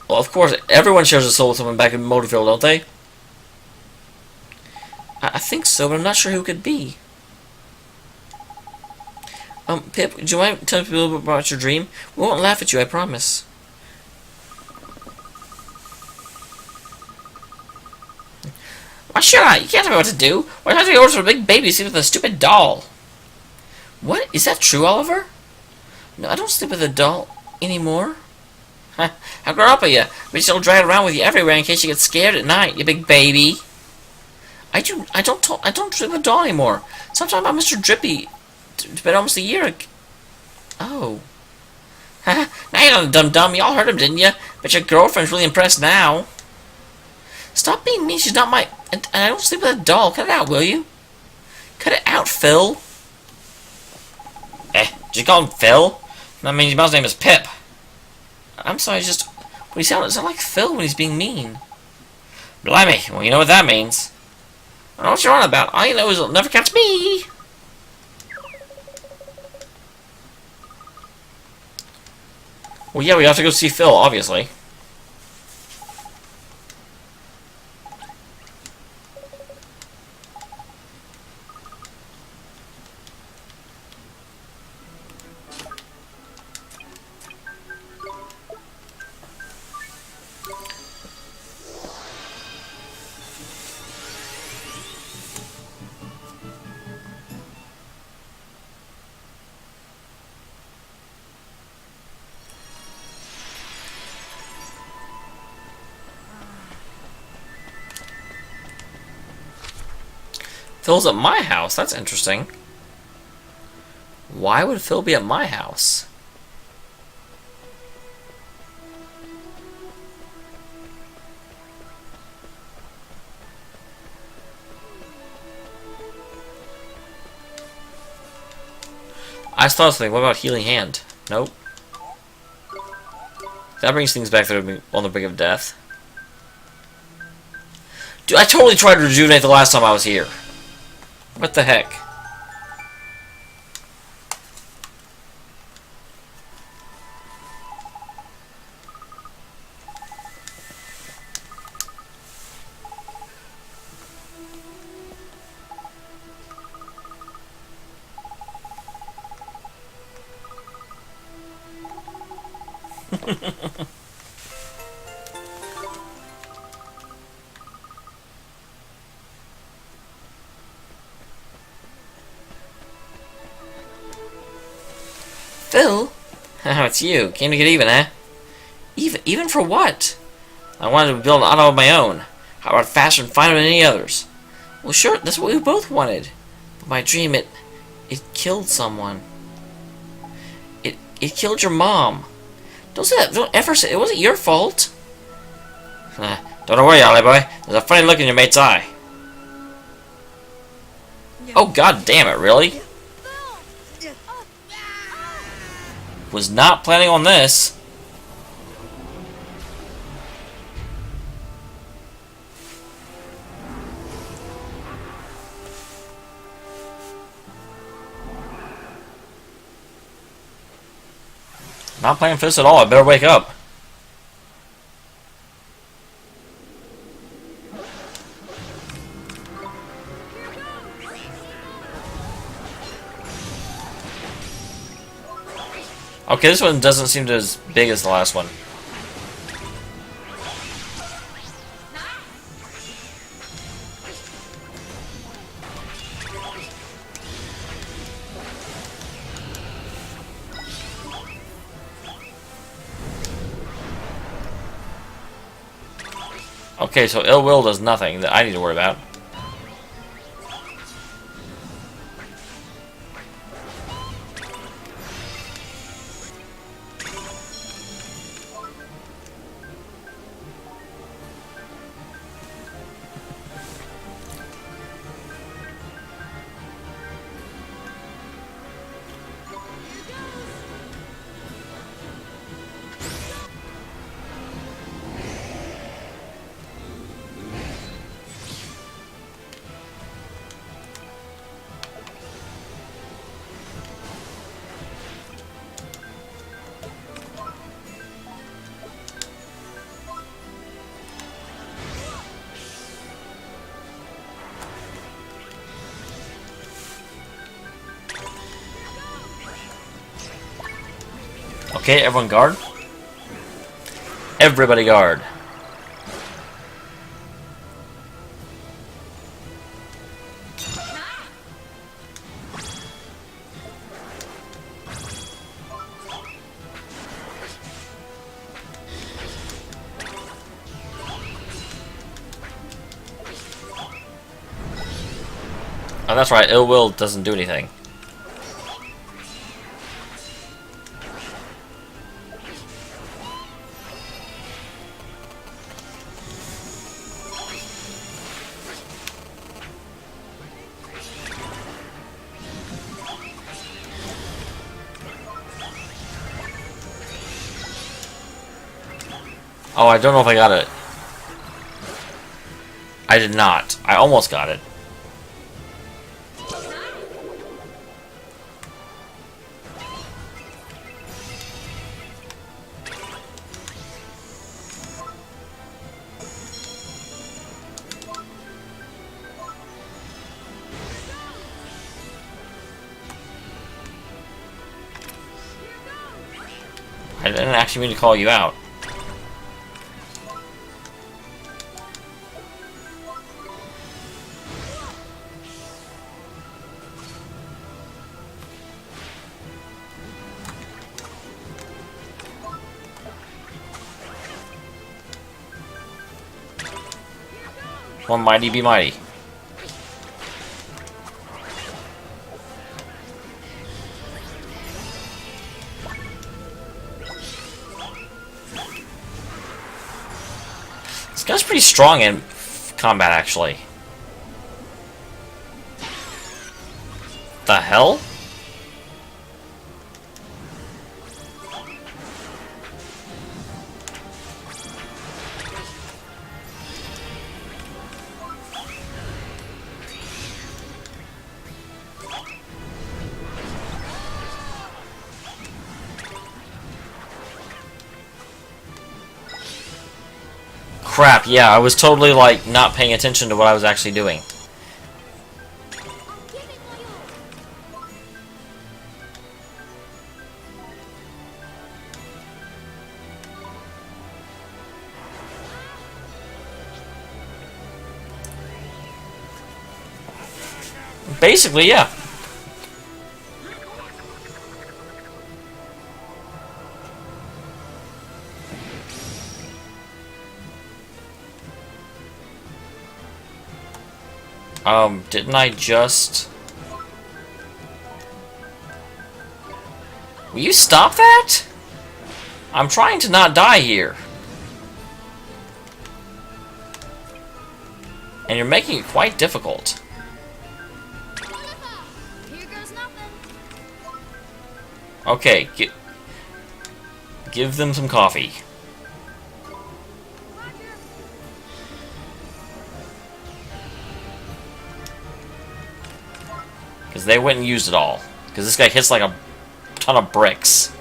Well, of course, everyone shares a soul with someone back in Motorville, don't they? I think so, but I'm not sure who it could be. Pip, do you mind telling me a little bit about your dream? We won't laugh at you, I promise. Why should I? You can't tell me what to do. Why do I have to go to a big baby sleep with a stupid doll? What? Is that true, Oliver? No, I don't sleep with a doll anymore. How grown up are you? We still drag it around with you everywhere in case you get scared at night, you big baby. I don't sleep with a doll anymore. Sometime about Mr. Drippy. It's been almost a year ago. Oh. Now you're not a dum-dum. You all heard him, didn't you? But your girlfriend's really impressed now. Stop being mean. She's not my... And I don't sleep with a doll. Cut it out, will you? Cut it out, Phil. Did you call him Phil? That means your mom's name is Pip. I'm sorry, just... What he sounded like Phil when he's being mean. Blimey. Well, you know what that means. I don't know what you're on about. All you know is it'll never catch me. Well, yeah, we have to go see Phil, obviously. Phil's at my house? That's interesting. Why would Phil be at my house? I thought something. What about Healing Hand? Nope. That brings things back that are on the brink of death. Dude, I totally tried to rejuvenate the last time I was here. What the heck? Phil? Oh, it's you. Came to get even, eh? Even for what? I wanted to build an auto of my own. How about faster and finer than any others? Well, sure, that's what we both wanted. But my dream, it killed someone. It killed your mom. Don't say that. Don't ever say it wasn't your fault. Don't worry, Ollie boy. There's a funny look in your mate's eye. Oh, god damn it, really? Was not planning on this. Not playing for this at all. I better wake up. Okay, this one doesn't seem as big as the last one. Okay, so ill will does nothing that I need to worry about. Okay, everyone guard. Everybody guard. Oh, that's right, ill will doesn't do anything. Oh, I don't know if I got it. I did not. I almost got it. I didn't actually mean to call you out. One mighty be mighty. This guy's pretty strong in combat, actually. The hell? Crap, yeah, I was totally, like, not paying attention to what I was actually doing. Basically, yeah. Didn't I just... Will you stop that? I'm trying to not die here. And you're making it quite difficult. Here goes nothing. Okay, give them some coffee. Because they went and used it all. Because this guy hits like a ton of bricks.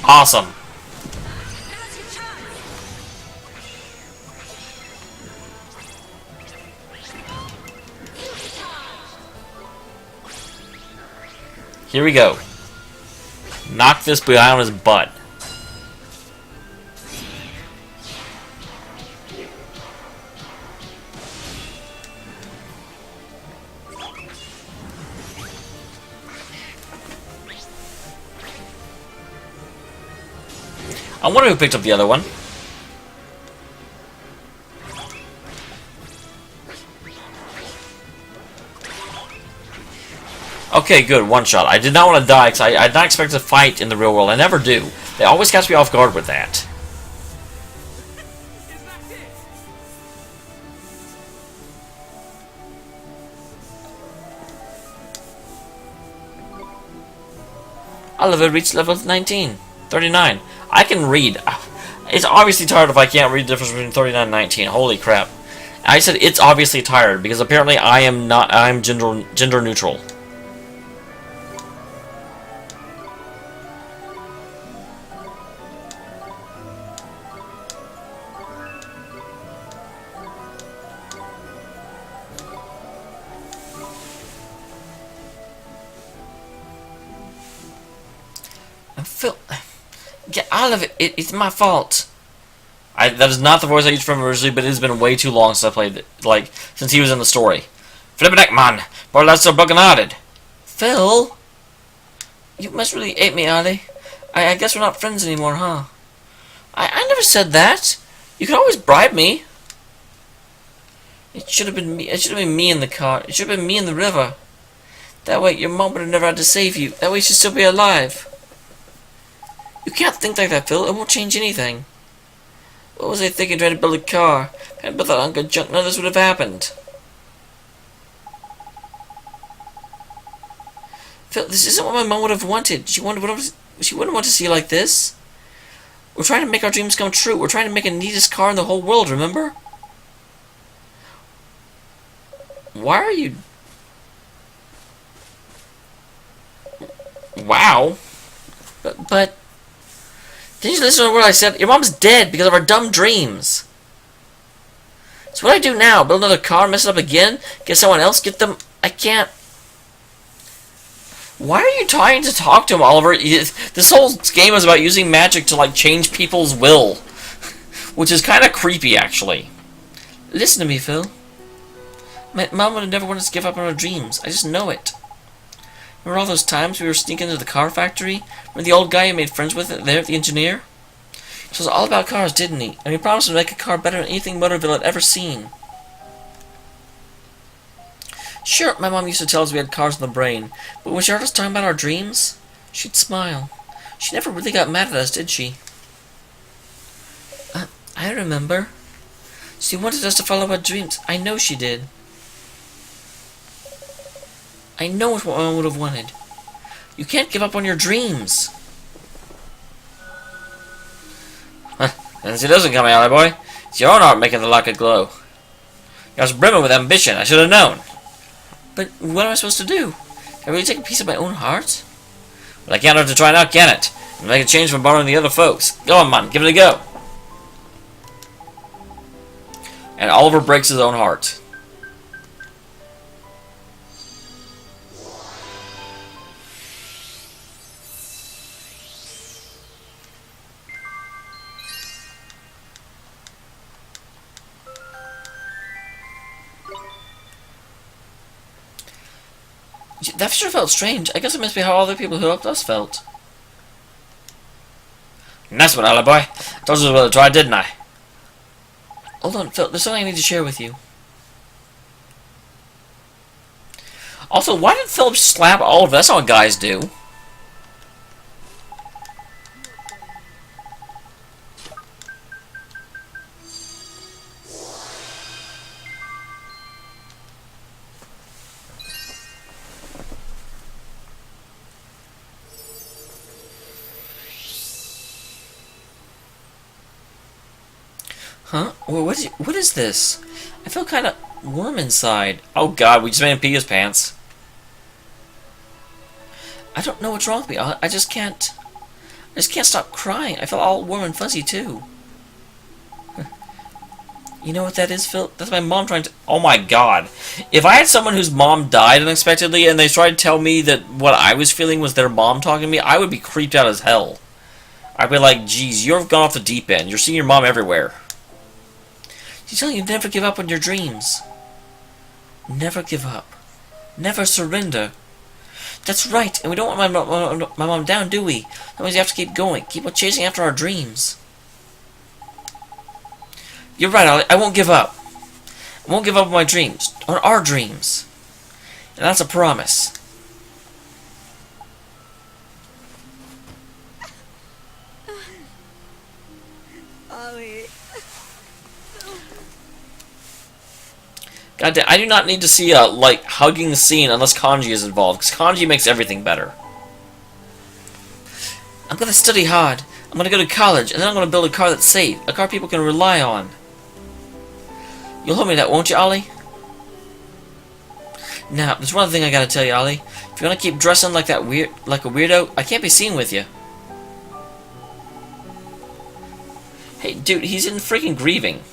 Awesome. Here we go. Knock this guy on his butt. I wonder who picked up the other one. Okay, good. One shot. I did not want to die because I did not expect to fight in the real world. I never do. They always catch me off guard with that. Oliver reached level 19. 39. I can read. It's obviously tired if I can't read the difference between 39 and 19. Holy crap. I said it's obviously tired because apparently I am not. I'm gender neutral. Phil, get out of it. It's my fault. That is not the voice I used from originally, but it has been way too long since I played it. Like, since he was in the story. Flip it, man. Poor lad's so broken-hearted. Phil? You must really hate me, Ali. I guess we're not friends anymore, huh? I never said that. You could always bribe me. It should have been me. It should have been me in the car. It should have been me in the river. That way, your mom would have never had to save you. That way, she'd still be alive. You can't think like that, Phil. It won't change anything. What was I thinking trying to build a car? If I had built that hunk of junk, none of this would have happened. Phil, this isn't what my mom would have wanted. She wouldn't want to see you like this. We're trying to make our dreams come true. We're trying to make the neatest car in the whole world, remember? Why are you... Wow. But... Didn't you listen to what I said? Your mom's dead because of our dumb dreams. So what do I do now? Build another car, mess it up again? Get someone else? Get them... I can't... Why are you trying to talk to him, Oliver? This whole game is about using magic to, like, change people's will. Which is kind of creepy, actually. Listen to me, Phil. My mom would have never wanted us to give up on our dreams. I just know it. Remember all those times we were sneaking into the car factory? Remember the old guy you made friends with there, the engineer? He was all about cars, didn't he? And he promised to make a car better than anything Motorville had ever seen. Sure, my mom used to tell us we had cars in the brain, but when she heard us talking about our dreams, she'd smile. She never really got mad at us, did she? I remember. She wanted us to follow our dreams. I know she did. I know it's what my mom would have wanted. You can't give up on your dreams. And she doesn't come, alley boy. It's your own heart making the locket glow. You're brimming with ambition. I should have known. But what am I supposed to do? Can I really take a piece of my own heart? Well, I can't have to try now, can it? And make a change from borrowing the other folks. Go on, man. Give it a go. And Oliver breaks his own heart. That sure felt strange. I guess it must be how other people who helped us felt. Nice one, Alibi. I told you well to try, didn't I? Hold on, Phil. There's something I need to share with you. Also, why did Philip slap Oliver? That's not what guys do. Huh? What is this? I feel kind of warm inside. Oh god, we just made him pee his pants. I don't know what's wrong with me. I just can't... I just can't stop crying. I feel all warm and fuzzy, too. You know what that is, Phil? That's my mom trying to... Oh my god. If I had someone whose mom died unexpectedly and they tried to tell me that what I was feeling was their mom talking to me, I would be creeped out as hell. I'd be like, geez, you've gone off the deep end. You're seeing your mom everywhere. She's telling you to never give up on your dreams. Never give up. Never surrender. That's right, and we don't want my mom down, do we? That means we have to keep going. Keep on chasing after our dreams. You're right, Ollie. I won't give up. I won't give up on my dreams. On our dreams. And that's a promise. Ollie. God damn, I do not need to see a, like, hugging scene unless kanji is involved, because kanji makes everything better. I'm gonna study hard. I'm gonna go to college, and then I'm gonna build a car that's safe. A car people can rely on. You'll hold me that, won't you, Ollie? Now, there's one other thing I gotta tell you, Ollie. If you wanna keep dressing like that like a weirdo, I can't be seen with you. Hey, dude, he's in freaking grieving.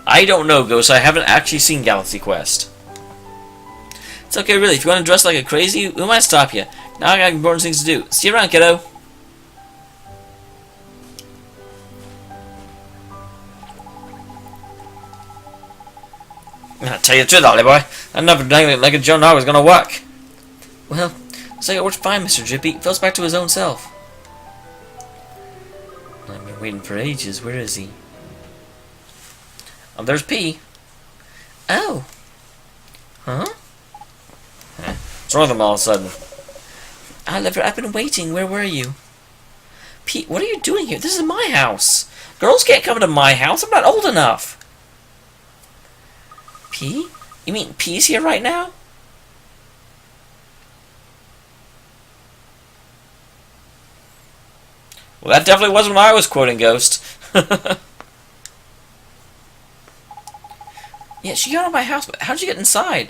I don't know, Ghost. I haven't actually seen Galaxy Quest. It's okay, really. If you want to dress like a crazy, who might stop you? Now I got important things to do. See you around, kiddo. I'll tell you the truth, Ollie boy. I never done like a Joe Nog was gonna work. Well, looks like it worked fine, Mr. Drippy. Feels back to his own self. I've been waiting for ages. Where is he? Oh, there's P. Oh. Huh? What's wrong with him all of a sudden? Oliver, I've been waiting. Where were you? P, what are you doing here? This is my house. Girls can't come to my house. I'm not old enough. P? You mean P's here right now? Well, that definitely wasn't when I was quoting Ghost. Yeah, she got out of my house, but how'd you get inside?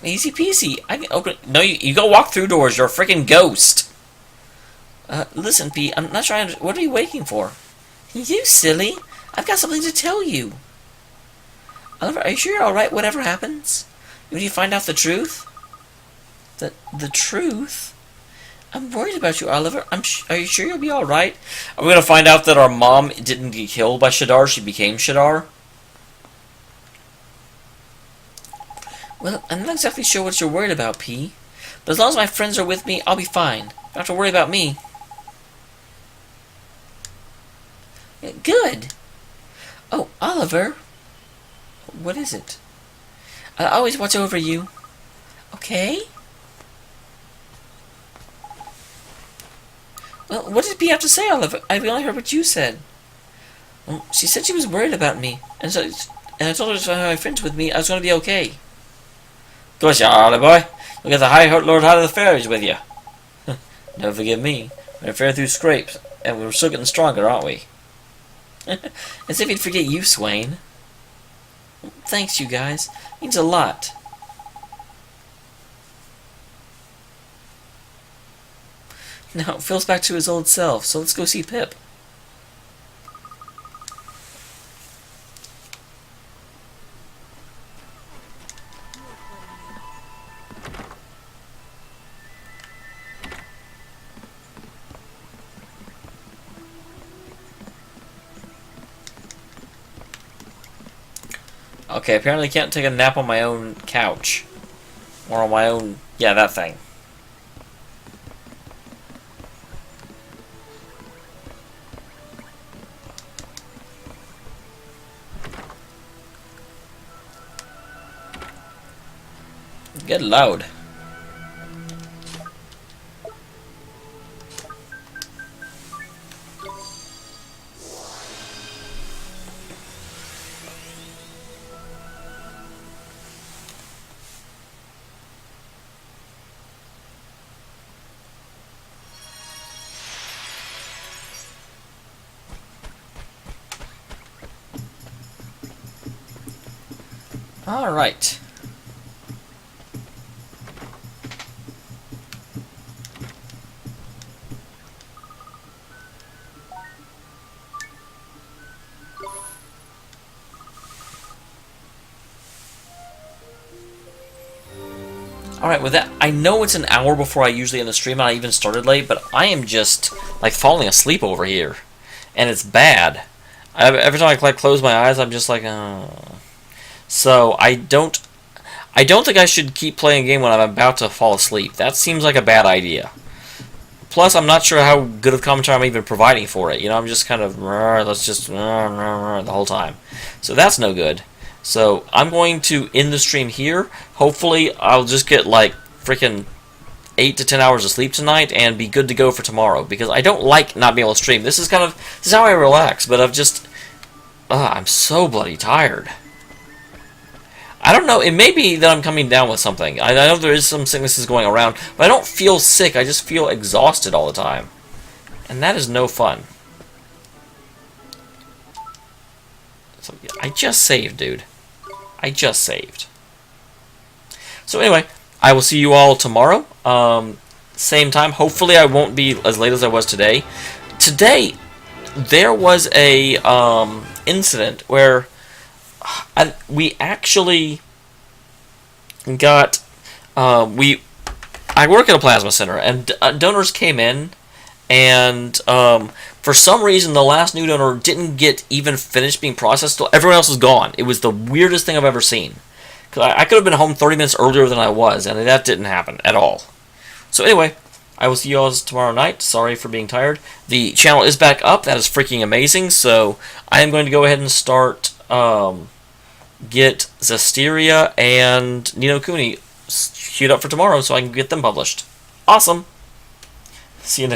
Easy peasy. I can open it. No, you go walk through doors. You're a freaking ghost. Listen, Pete, I'm not trying to... What are you waiting for? You silly. I've got something to tell you. Oliver, are you sure you're alright whatever happens? When you find out the truth? The truth? I'm worried about you, Oliver. Are you sure you'll be alright? Are we going to find out that our mom didn't get killed by Shadar? She became Shadar? Well, I'm not exactly sure what you're worried about, P. But as long as my friends are with me, I'll be fine. You don't have to worry about me. Good. Oh, Oliver. What is it? I'll always watch over you. Okay? Well, what did P have to say, Oliver? I only heard what you said. Well, she said she was worried about me. And I told her if I had my friends with me, I was going to be okay. Of course you are, Ollie boy. You'll get the High Lord Heart of the Fairies with you. Never forgive me. We're fair through scrapes, and we're still getting stronger, aren't we? As if he'd forget you, Swain. Thanks, you guys. Means a lot. Now, Phil's back to his old self, so let's go see Pip. Okay, apparently I can't take a nap on my own couch. Or on my own... yeah, that thing. Get loud. All right. Alright, with that, I know it's an hour before I usually end the stream, and I even started late, but I am just, like, falling asleep over here. And it's bad. Every time I, like, close my eyes, I'm just like, So, I don't think I should keep playing a game when I'm about to fall asleep. That seems like a bad idea. Plus, I'm not sure how good of commentary I'm even providing for it. You know, I'm just kind of, let's just, the whole time. So that's no good. So I'm going to end the stream here. Hopefully, I'll just get like freaking 8 to 10 hours of sleep tonight and be good to go for tomorrow. Because I don't like not being able to stream. This is how I relax. But I'm so bloody tired. I don't know. It may be that I'm coming down with something. I know there is some sicknesses going around, but I don't feel sick. I just feel exhausted all the time, and that is no fun. So yeah, I just saved, dude. I just saved. So anyway, I will see you all tomorrow. Same time. Hopefully I won't be as late as I was today. Today, there was a incident where we actually got... I work at a plasma center, and donors came in, and for some reason the last new donor didn't get even finished being processed till everyone else was gone. It was the weirdest thing I've ever seen. Because I could have been home 30 minutes earlier than I was, and that didn't happen at all. So anyway, I will see you all tomorrow night. Sorry for being tired. The channel is back up. That is freaking amazing. So I am going to go ahead and start, get Zestiria and Ni no Kuni queued up for tomorrow so I can get them published. Awesome. See you next